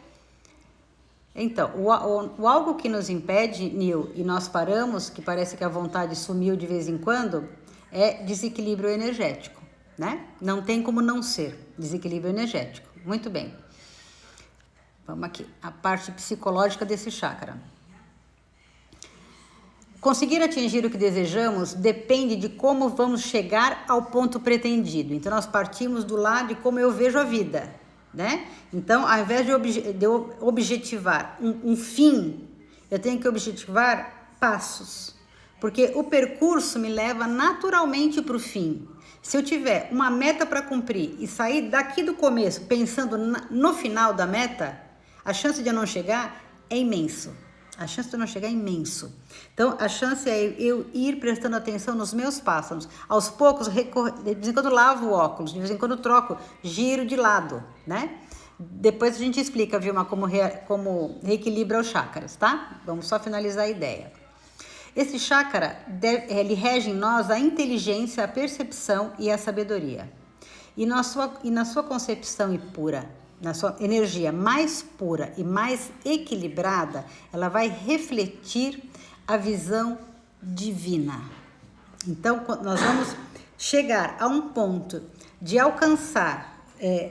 Então, o algo que nos impede, Nil, e nós paramos, que parece que a vontade sumiu de vez em quando, é desequilíbrio energético, né? Não tem como não ser desequilíbrio energético. Muito bem. Vamos aqui, a parte psicológica desse chakra. Conseguir atingir o que desejamos depende de como vamos chegar ao ponto pretendido. Então, nós partimos do lado de como eu vejo a vida, né? Então, ao invés de eu objetivar um fim, eu tenho que objetivar passos, porque o percurso me leva naturalmente para o fim. Se eu tiver uma meta para cumprir e sair daqui do começo pensando no final da meta, a chance de eu não chegar é imenso. A chance de eu não chegar é imenso. Então, a chance é eu ir prestando atenção nos meus passos. Aos poucos, de vez em quando lavo o óculos, de vez em quando troco, giro de lado, né? Depois a gente explica, Vilma, como reequilibra os chakras, tá? Vamos só finalizar a ideia. Esse chakra, ele rege em nós a inteligência, a percepção e a sabedoria. E na sua concepção pura, na sua energia mais pura e mais equilibrada, ela vai refletir a visão divina. Então, nós vamos chegar a um ponto de alcançar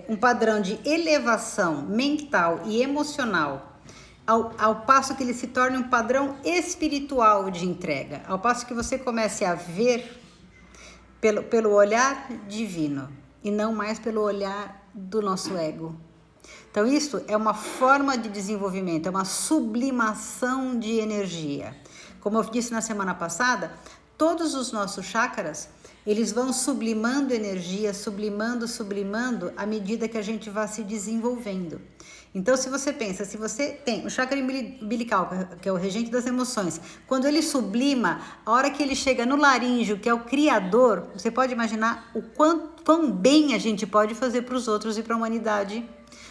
um padrão de elevação mental e emocional ao passo que ele se torne um padrão espiritual de entrega, ao passo que você comece a ver pelo olhar divino e não mais pelo olhar do nosso ego. Então isso é uma forma de desenvolvimento, é uma sublimação de energia. Como eu disse na semana passada, todos os nossos chakras, eles vão sublimando energia, sublimando à medida que a gente vai se desenvolvendo. Então, se você pensa, se você tem o chakra umbilical, que é o regente das emoções, quando ele sublima, a hora que ele chega no laríngeo, que é o criador, você pode imaginar o quão bem a gente pode fazer para os outros e para a humanidade.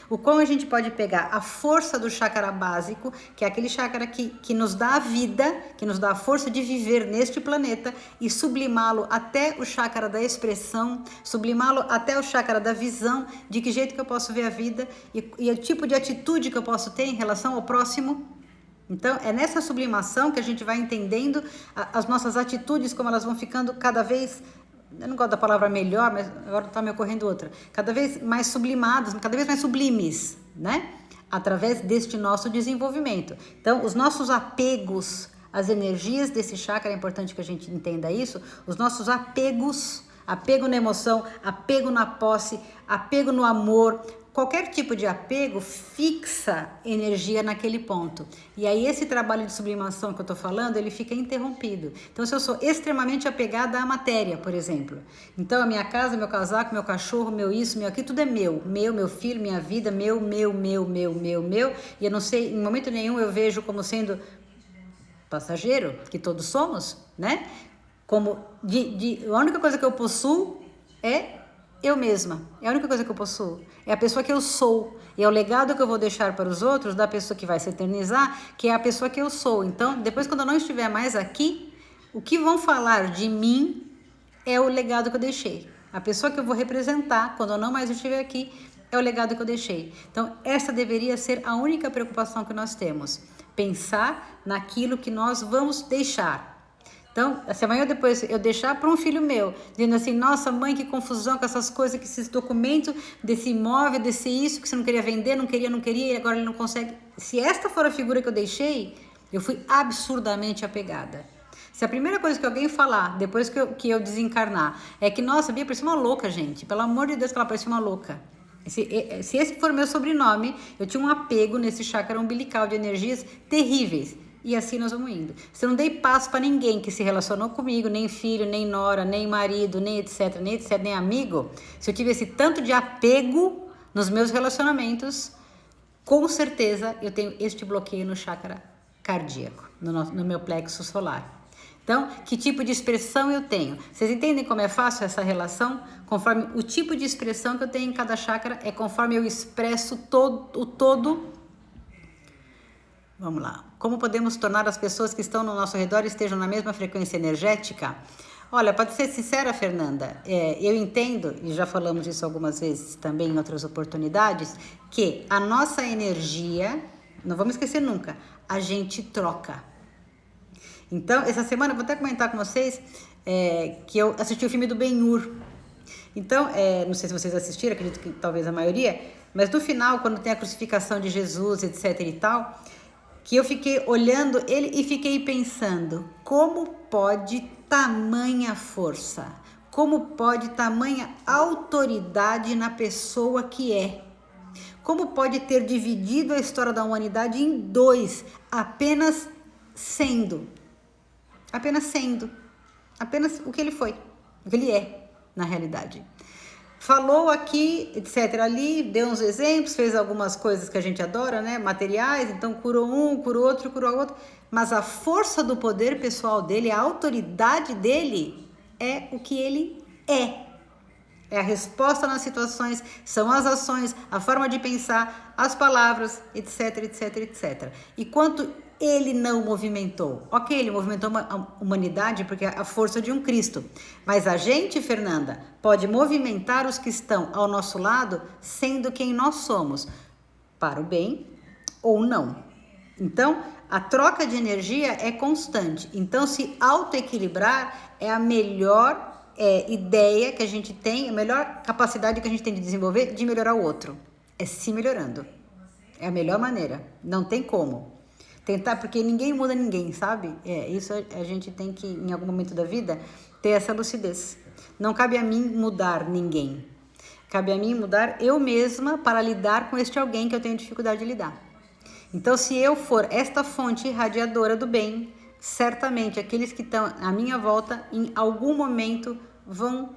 O quão a gente pode pegar a força do chakra básico, que é aquele chakra que nos dá a vida, que nos dá a força de viver neste planeta, e sublimá-lo até o chakra da expressão, sublimá-lo até o chakra da visão, de que jeito que eu posso ver a vida e o tipo de atitude que eu posso ter em relação ao próximo. Então, é nessa sublimação que a gente vai entendendo as nossas atitudes, como elas vão ficando cada vez... Eu não gosto da palavra melhor, mas agora está me ocorrendo outra. Cada vez mais sublimados, cada vez mais sublimes, né? Através deste nosso desenvolvimento. Então, os nossos apegos, as energias desse chakra, é importante que a gente entenda isso, os nossos apegos, apego na emoção, apego na posse, apego no amor, qualquer tipo de apego fixa energia naquele ponto. E aí esse trabalho de sublimação que eu estou falando, ele fica interrompido. Então, se eu sou extremamente apegada à matéria, por exemplo, então a minha casa, meu casaco, meu cachorro, meu isso, meu aqui, tudo é meu filho, minha vida, meu, e eu não sei, em momento nenhum eu vejo como sendo passageiro, que todos somos, né? Como a única coisa que eu possuo é eu mesma, é a única coisa que eu possuo, é a pessoa que eu sou, e é o legado que eu vou deixar para os outros da pessoa que vai se eternizar, que é a pessoa que eu sou. Então, depois quando eu não estiver mais aqui, o que vão falar de mim é o legado que eu deixei. A pessoa que eu vou representar quando eu não mais estiver aqui é o legado que eu deixei. Então, essa deveria ser a única preocupação que nós temos, pensar naquilo que nós vamos deixar. Então, se amanhã depois eu deixar para um filho meu, dizendo assim, nossa mãe, que confusão com essas coisas, que esses documentos desse imóvel, desse isso, que você não queria vender, não queria, e agora ele não consegue. Se esta for a figura que eu deixei, eu fui absurdamente apegada. Se a primeira coisa que alguém falar, depois que eu desencarnar, é que, nossa, Bia, parecia uma louca, gente. Pelo amor de Deus, que ela parecia uma louca. Se esse for meu sobrenome, eu tinha um apego nesse chakra umbilical de energias terríveis. E assim nós vamos indo. Se eu não dei passo para ninguém que se relacionou comigo, nem filho, nem nora, nem marido, nem etc, nem amigo, se eu tive esse tanto de apego nos meus relacionamentos, com certeza eu tenho este bloqueio no chakra cardíaco, no meu plexo solar. Então, que tipo de expressão eu tenho? Vocês entendem como é fácil essa relação? Conforme o tipo de expressão que eu tenho em cada chakra, é conforme eu expresso o todo. Vamos lá. Como podemos tornar as pessoas que estão no nosso redor estejam na mesma frequência energética? Olha, para ser sincera, Fernanda, eu entendo, e já falamos isso algumas vezes também em outras oportunidades, que a nossa energia, não vamos esquecer nunca, a gente troca. Então, essa semana, eu vou até comentar com vocês que eu assisti o filme do Ben-Hur. Então, não sei se vocês assistiram, acredito que talvez a maioria, mas no final, quando tem a crucificação de Jesus, etc e tal, que eu fiquei olhando ele e fiquei pensando, como pode tamanha força? Como pode tamanha autoridade na pessoa que é? Como pode ter dividido a história da humanidade em dois, apenas sendo apenas o que ele foi, o que ele é na realidade. Falou aqui, etc, ali, deu uns exemplos, fez algumas coisas que a gente adora, né, materiais, então curou um, curou outro, mas a força do poder pessoal dele, a autoridade dele é o que ele é a resposta nas situações, são as ações, a forma de pensar, as palavras, etc. E quanto ele não movimentou? Ok, ele movimentou a humanidade porque é a força de um Cristo. Mas a gente, Fernanda, pode movimentar os que estão ao nosso lado sendo quem nós somos, para o bem ou não. Então, a troca de energia é constante. Então, se autoequilibrar é a melhor ideia que a gente tem, a melhor capacidade que a gente tem de desenvolver de melhorar o outro. É se melhorando. É a melhor maneira. Não tem como. Tentar, porque ninguém muda ninguém, sabe? Isso a gente tem que, em algum momento da vida, ter essa lucidez. Não cabe a mim mudar ninguém. Cabe a mim mudar eu mesma para lidar com este alguém que eu tenho dificuldade de lidar. Então, se eu for esta fonte irradiadora do bem, certamente aqueles que estão à minha volta, em algum momento, vão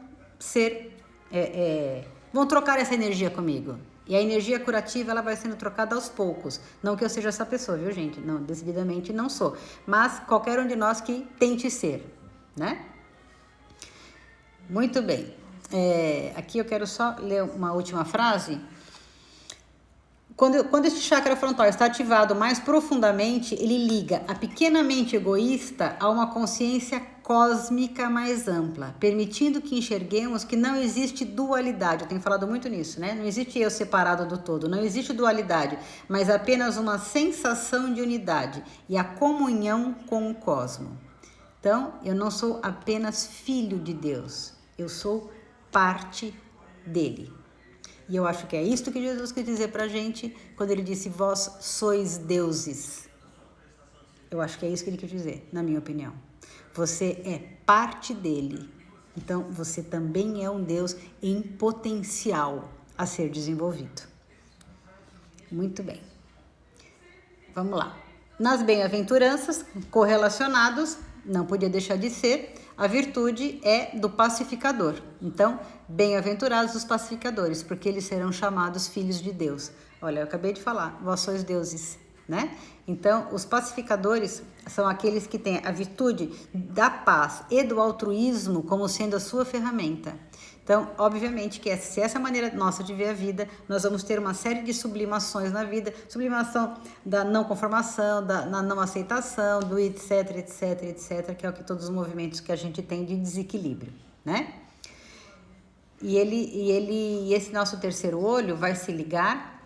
vão trocar essa energia comigo. E a energia curativa, ela vai sendo trocada aos poucos. Não que eu seja essa pessoa, viu, gente? Não, decididamente não sou. Mas qualquer um de nós que tente ser, né? Muito bem. Aqui eu quero só ler uma última frase. Quando este chakra frontal está ativado mais profundamente, ele liga a pequena mente egoísta a uma consciência cósmica mais ampla, permitindo que enxerguemos que não existe dualidade. Eu tenho falado muito nisso, né? Não existe eu separado do todo, não existe dualidade, mas apenas uma sensação de unidade e a comunhão com o cosmo. Então, eu não sou apenas filho de Deus, eu sou parte dele. E eu acho que é isto que Jesus quis dizer pra gente quando ele disse, vós sois deuses. Eu acho que é isso que ele quis dizer, na minha opinião. Você é parte dele. Então, você também é um Deus em potencial a ser desenvolvido. Muito bem. Vamos lá. Nas bem-aventuranças, correlacionados, não podia deixar de ser, a virtude é do pacificador. Então, bem-aventurados os pacificadores, porque eles serão chamados filhos de Deus. Olha, eu acabei de falar, vós sois deuses, né? Então, os pacificadores são aqueles que têm a virtude da paz e do altruísmo como sendo a sua ferramenta. Então, obviamente que se essa é a maneira nossa de ver a vida, nós vamos ter uma série de sublimações na vida, sublimação da não conformação, da não aceitação, do etc, etc, etc, que é o que todos os movimentos que a gente tem de desequilíbrio, né? E esse nosso terceiro olho vai se ligar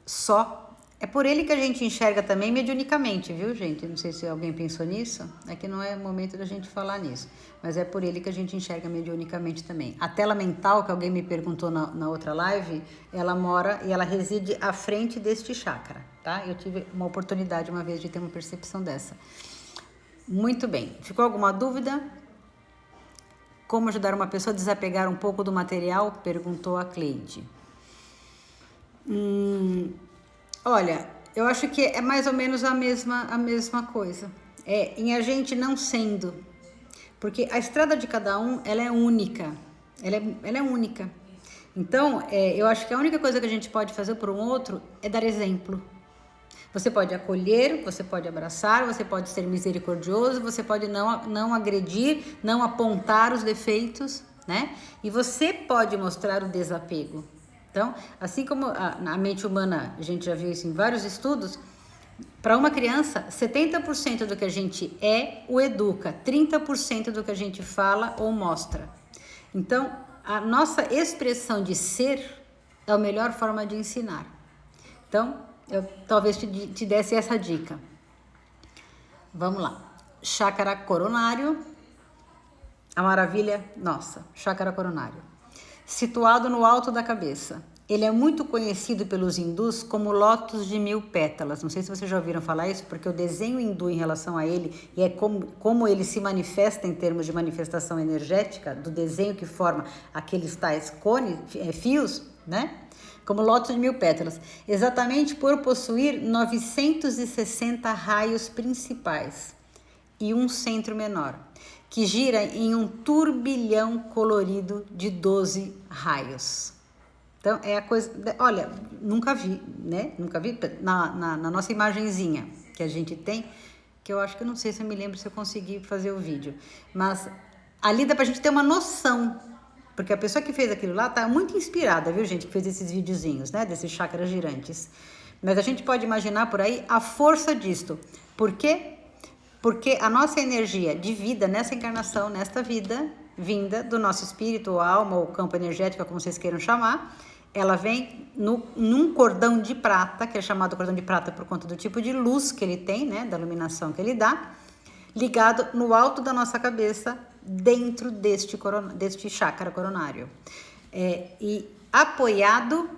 só. É por ele que a gente enxerga também mediunicamente, viu, gente? Não sei se alguém pensou nisso. É que não é momento da gente falar nisso. Mas é por ele que a gente enxerga mediunicamente também. A tela mental, que alguém me perguntou na outra live, ela mora e ela reside à frente deste chakra, tá? Eu tive uma oportunidade uma vez de ter uma percepção dessa. Muito bem. Ficou alguma dúvida? Como ajudar uma pessoa a desapegar um pouco do material? Perguntou a Cleide. Olha, eu acho que é mais ou menos a mesma coisa. Em a gente não sendo. Porque a estrada de cada um, ela é única. Ela é única. Então, eu acho que a única coisa que a gente pode fazer por um outro é dar exemplo. Você pode acolher, você pode abraçar, você pode ser misericordioso, você pode não agredir, não apontar os defeitos, né? E você pode mostrar o desapego. Então, assim como a mente humana, a gente já viu isso em vários estudos, para uma criança, 70% do que a gente o educa, 30% do que a gente fala ou mostra. Então, a nossa expressão de ser é a melhor forma de ensinar. Então, eu talvez te desse essa dica. Vamos lá. Chácara coronário, a maravilha nossa, chácara coronário. Situado no alto da cabeça. Ele é muito conhecido pelos hindus como lótus de 1000 pétalas. Não sei se vocês já ouviram falar isso, porque o desenho hindu em relação a ele, e como ele se manifesta em termos de manifestação energética, do desenho que forma aqueles tais fios, né? Como lótus de 1000 pétalas. Exatamente por possuir 960 raios principais e um centro menor, que gira em um turbilhão colorido de 12 raios. Então, é a coisa... Olha, nunca vi, né? Nunca vi na nossa imagenzinha que a gente tem, que eu acho que eu não sei se eu me lembro se eu consegui fazer o vídeo. Mas ali dá pra gente ter uma noção, porque a pessoa que fez aquilo lá tá muito inspirada, viu, gente? Que fez esses videozinhos, né? Desses chakras girantes. Mas a gente pode imaginar por aí a força disto. Por quê? Porque a nossa energia de vida nessa encarnação, nesta vida, vinda do nosso espírito, ou alma, ou campo energético, como vocês queiram chamar, ela vem num cordão de prata, que é chamado cordão de prata por conta do tipo de luz que ele tem, né, da iluminação que ele dá, ligado no alto da nossa cabeça, dentro deste chakra coronário. E apoiado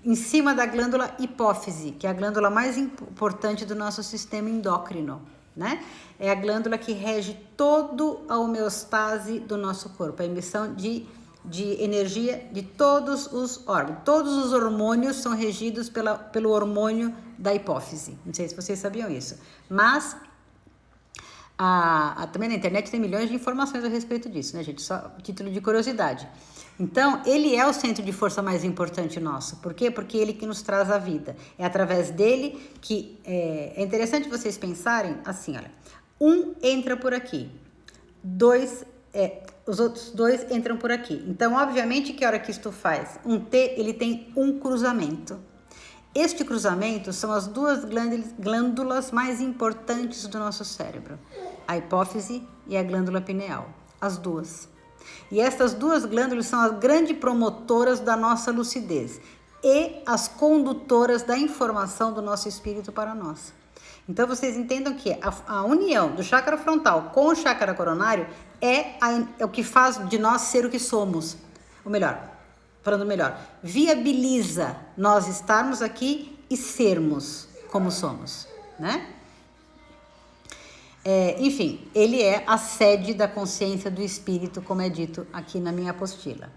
em cima da glândula hipófise, que é a glândula mais importante do nosso sistema endócrino, né? É a glândula que rege toda a homeostase do nosso corpo, a emissão de energia de todos os órgãos. Todos os hormônios são regidos pelo hormônio da hipófise. Não sei se vocês sabiam isso, mas também na internet tem milhões de informações a respeito disso, né, gente? Só título de curiosidade. Então, ele é o centro de força mais importante nosso. Por quê? Porque ele que nos traz a vida. É através dele que... É interessante vocês pensarem assim, olha. Um entra por aqui. Os outros dois entram por aqui. Então, obviamente, que a hora que isto faz um T, ele tem um cruzamento. Este cruzamento são as duas glândulas mais importantes do nosso cérebro. A hipófise e a glândula pineal. As duas. E essas duas glândulas são as grandes promotoras da nossa lucidez e as condutoras da informação do nosso espírito para nós. Então, vocês entendam que a união do chakra frontal com o chakra coronário é o que faz de nós ser o que somos. Ou melhor, falando melhor, viabiliza nós estarmos aqui e sermos como somos, né? Enfim, ele é a sede da consciência do espírito, como é dito aqui na minha apostila.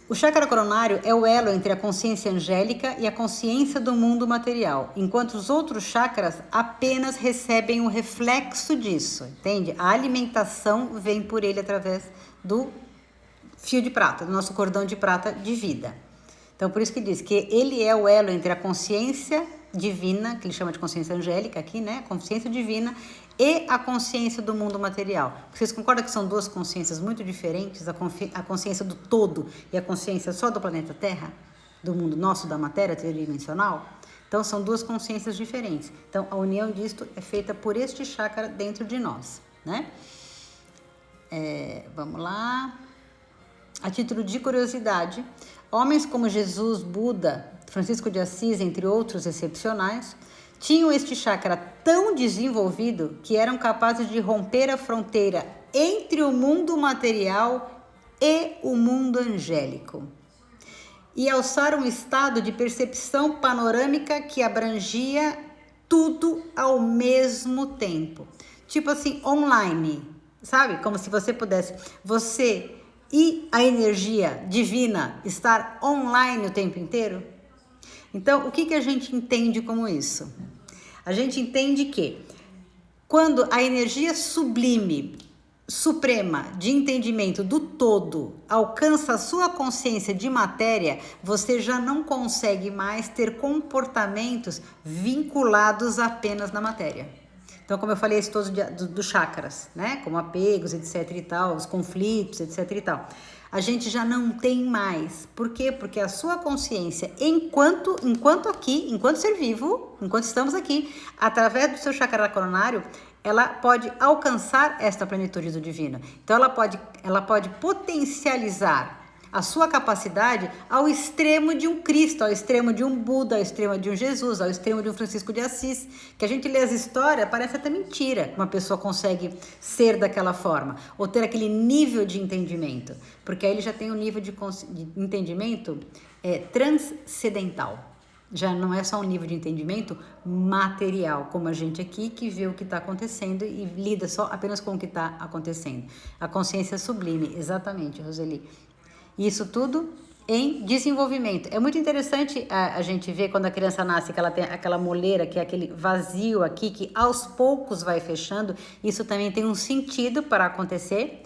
O chakra coronário é o elo entre a consciência angélica e a consciência do mundo material, enquanto os outros chakras apenas recebem o reflexo disso, entende? A alimentação vem por ele através do fio de prata, do nosso cordão de prata de vida. Então, por isso que diz que ele é o elo entre a consciência divina, que ele chama de consciência angélica aqui, né? Consciência divina e a consciência do mundo material. Vocês concordam que são duas consciências muito diferentes? A consciência do todo e a consciência só do planeta Terra? Do mundo nosso, da matéria tridimensional? Então, são duas consciências diferentes. Então, a união disto é feita por este chakra dentro de nós, né? Vamos lá. A título de curiosidade, homens como Jesus, Buda, Francisco de Assis, entre outros excepcionais, tinham este chakra tão desenvolvido que eram capazes de romper a fronteira entre o mundo material e o mundo angélico e alçar um estado de percepção panorâmica que abrangia tudo ao mesmo tempo. Tipo assim, online, sabe? Como se você pudesse... Você e a energia divina estar online o tempo inteiro. Então, o que a gente entende como isso? A gente entende que quando a energia sublime, suprema de entendimento do todo alcança a sua consciência de matéria, você já não consegue mais ter comportamentos vinculados apenas na matéria. Então, como eu falei, isso todos dos chakras, né? Como apegos, etc e tal, os conflitos, etc e tal. A gente já não tem mais. Por quê? Porque a sua consciência, enquanto ser vivo, enquanto estamos aqui, através do seu chakra coronário, ela pode alcançar esta plenitude do divino. Então, ela pode potencializar a sua capacidade ao extremo de um Cristo, ao extremo de um Buda, ao extremo de um Jesus, ao extremo de um Francisco de Assis, que a gente lê as histórias, parece até mentira que uma pessoa consegue ser daquela forma, ou ter aquele nível de entendimento, porque aí ele já tem um nível de entendimento transcendental. Já não é só um nível de entendimento material, como a gente aqui que vê o que está acontecendo e lida só apenas com o que está acontecendo. A consciência sublime, exatamente, Roseli. Isso tudo em desenvolvimento. É muito interessante a gente ver quando a criança nasce que ela tem aquela moleira, que é aquele vazio aqui, que aos poucos vai fechando. Isso também tem um sentido para acontecer.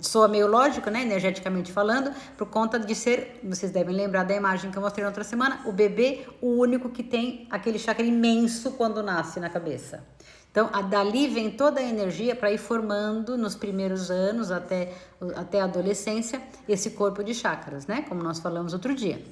Soa meio lógico, né, energeticamente falando, por conta de ser, vocês devem lembrar da imagem que eu mostrei na outra semana, o bebê, o único que tem aquele chakra imenso quando nasce na cabeça. Então, dali vem toda a energia para ir formando nos primeiros anos, até a adolescência, esse corpo de chakras, né? Como nós falamos outro dia.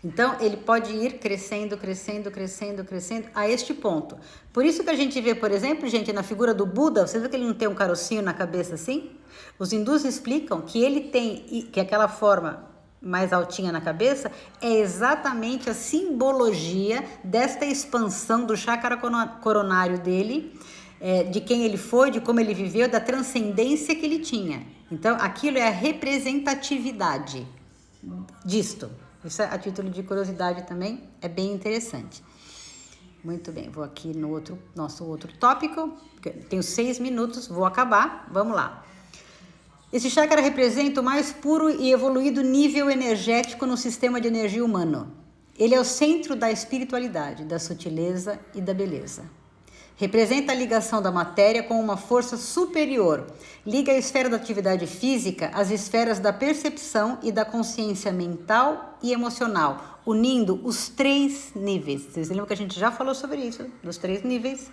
Então, ele pode ir crescendo, crescendo, crescendo, crescendo a este ponto. Por isso que a gente vê, por exemplo, gente, na figura do Buda, você vê que ele não tem um carocinho na cabeça assim? Os hindus explicam que ele tem, que aquela forma mais altinha na cabeça é exatamente a simbologia desta expansão do chakra coronário dele, de quem ele foi, de como ele viveu, da transcendência que ele tinha. Então, aquilo é a representatividade. disto. Isso a título de curiosidade também é bem interessante. Muito bem, vou aqui no nosso outro tópico, tenho 6 minutos, vou acabar, vamos lá. Esse chakra representa o mais puro e evoluído nível energético no sistema de energia humano. Ele é o centro da espiritualidade, da sutileza e da beleza. Representa a ligação da matéria com uma força superior. Liga a esfera da atividade física às esferas da percepção e da consciência mental e emocional, unindo os 3 níveis. Vocês lembram que a gente já falou sobre isso, dos 3 níveis?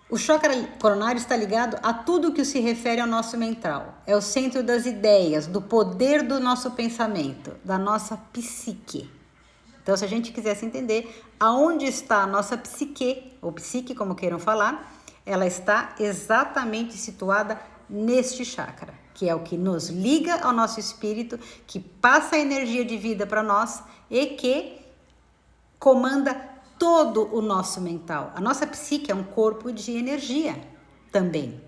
O chakra coronário está ligado a tudo que se refere ao nosso mental. É o centro das ideias, do poder do nosso pensamento, da nossa psique. Então, se a gente quisesse entender aonde está a nossa psique, ou psique, como queiram falar, ela está exatamente situada neste chakra, que é o que nos liga ao nosso espírito, que passa a energia de vida para nós e que comanda todo o nosso mental. A nossa psique é um corpo de energia também,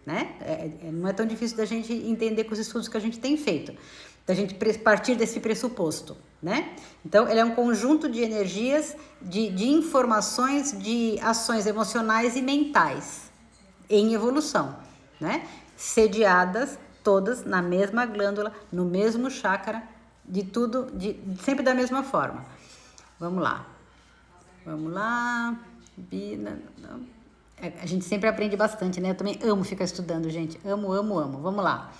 né? Não é tão difícil da gente entender com os estudos que a gente tem feito, da gente partir desse pressuposto, né? Então, ele é um conjunto de energias, de informações, de ações emocionais e mentais em evolução, né? Sediadas todas na mesma glândula, no mesmo chakra, de tudo, sempre da mesma forma. Vamos lá. A gente sempre aprende bastante, né? Eu também amo ficar estudando, gente. Amo. Vamos lá.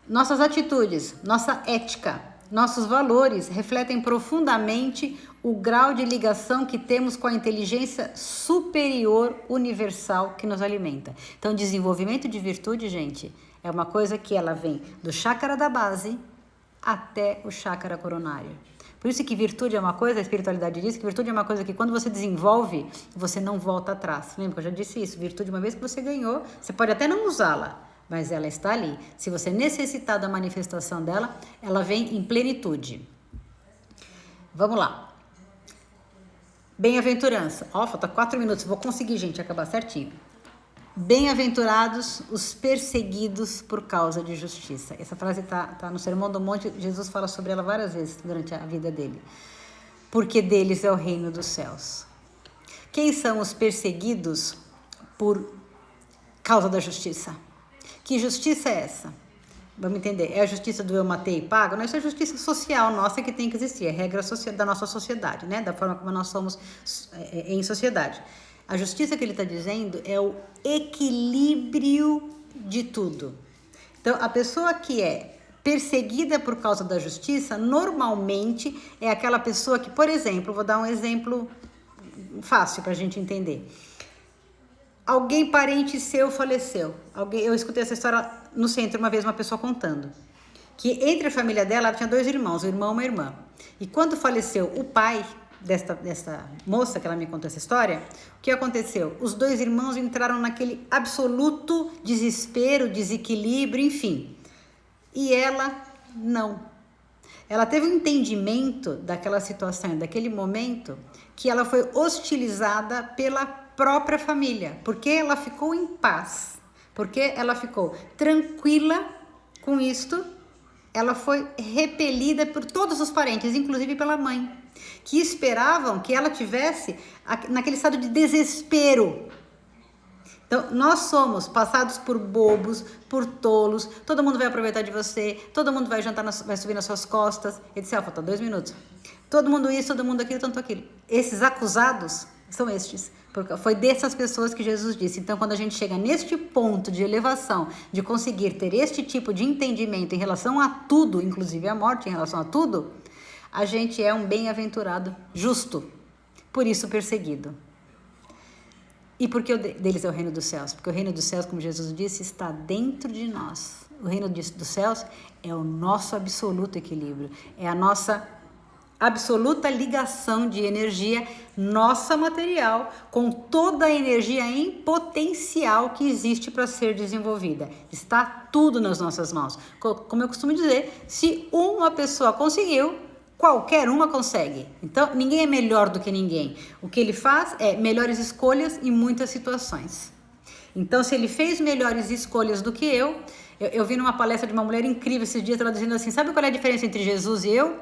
Nossas atitudes, nossa ética, nossos valores refletem profundamente o grau de ligação que temos com a inteligência superior universal que nos alimenta. Então, desenvolvimento de virtude, gente, é uma coisa que ela vem do chakra da base até o chakra coronário. Por isso que virtude é uma coisa, a espiritualidade diz que virtude é uma coisa que quando você desenvolve, você não volta atrás. Lembra que eu já disse isso? Virtude, uma vez que você ganhou, você pode até não usá-la, mas ela está ali. Se você necessitar da manifestação dela, ela vem em plenitude. Vamos lá. Bem-aventurança. Falta 4 minutos, vou conseguir, gente, acabar certinho. Bem-aventurados os perseguidos por causa de justiça. Essa frase tá no Sermão do Monte, Jesus fala sobre ela várias vezes durante a vida dele. Porque deles é o reino dos céus. Quem são os perseguidos por causa da justiça? Que justiça é essa? Vamos entender. É a justiça do eu matei e pago? Não, isso é a justiça social nossa que tem que existir. É a regra da nossa sociedade, né? Da forma como nós somos em sociedade. A justiça que ele está dizendo é o equilíbrio de tudo. Então, a pessoa que é perseguida por causa da justiça, normalmente é aquela pessoa que, por exemplo, vou dar um exemplo fácil para a gente entender. Alguém parente seu faleceu. Eu escutei essa história no centro uma vez, uma pessoa contando. Que entre a família dela, ela tinha 2 irmãos, um irmão e uma irmã. E quando faleceu o pai dessa moça que ela me contou essa história, o que aconteceu? Os 2 irmãos entraram naquele absoluto desespero, desequilíbrio, enfim. E ela não. Ela teve um entendimento daquela situação, daquele momento, que ela foi hostilizada pela própria família, porque ela ficou em paz, porque ela ficou tranquila com isto, ela foi repelida por todos os parentes, inclusive pela mãe, que esperavam que ela tivesse naquele estado de desespero. Então, nós somos passados por bobos, por tolos, todo mundo vai aproveitar de você, todo mundo vai jantar, vai subir nas suas costas, etc. Falta 2 minutos. Todo mundo isso, todo mundo aquilo, tanto aquilo. Esses acusados são estes. Porque foi dessas pessoas que Jesus disse. Então, quando a gente chega neste ponto de elevação, de conseguir ter este tipo de entendimento em relação a tudo, inclusive a morte, em relação a tudo, a gente é um bem-aventurado justo, por isso perseguido. E por que o deles é o reino dos céus? Porque o reino dos céus, como Jesus disse, está dentro de nós. O reino dos céus é o nosso absoluto equilíbrio, é a nossa absoluta ligação de energia nossa material com toda a energia em potencial que existe para ser desenvolvida. Está tudo nas nossas mãos. Como eu costumo dizer, se uma pessoa conseguiu, qualquer uma consegue. Então, ninguém é melhor do que ninguém. O que ele faz é melhores escolhas em muitas situações. Então, se ele fez melhores escolhas do que eu Eu vi numa palestra de uma mulher incrível esses dias, ela dizendo assim, sabe qual é a diferença entre Jesus e eu?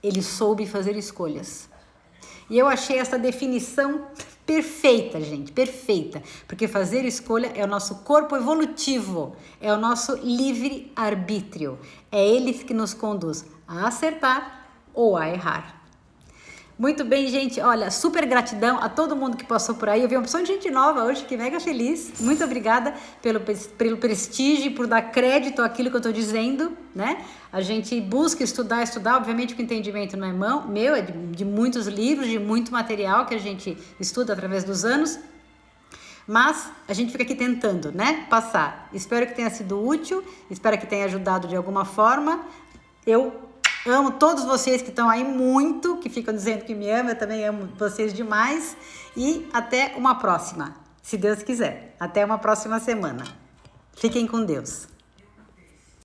Ele soube fazer escolhas. E eu achei essa definição perfeita, gente, perfeita. Porque fazer escolha é o nosso corpo evolutivo, é o nosso livre-arbítrio. É ele que nos conduz a acertar ou a errar. Muito bem, gente. Olha, super gratidão a todo mundo que passou por aí. Eu vi uma opção de gente nova hoje, que mega feliz. Muito obrigada pelo prestígio, por dar crédito àquilo que eu estou dizendo, né? A gente busca estudar. Obviamente que o entendimento não é meu, é de muitos livros, de muito material que a gente estuda através dos anos. Mas a gente fica aqui tentando, né? Passar. Espero que tenha sido útil, espero que tenha ajudado de alguma forma. Eu amo todos vocês que estão aí muito, que ficam dizendo que me amam, eu também amo vocês demais. E até uma próxima, se Deus quiser. Até uma próxima semana. Fiquem com Deus.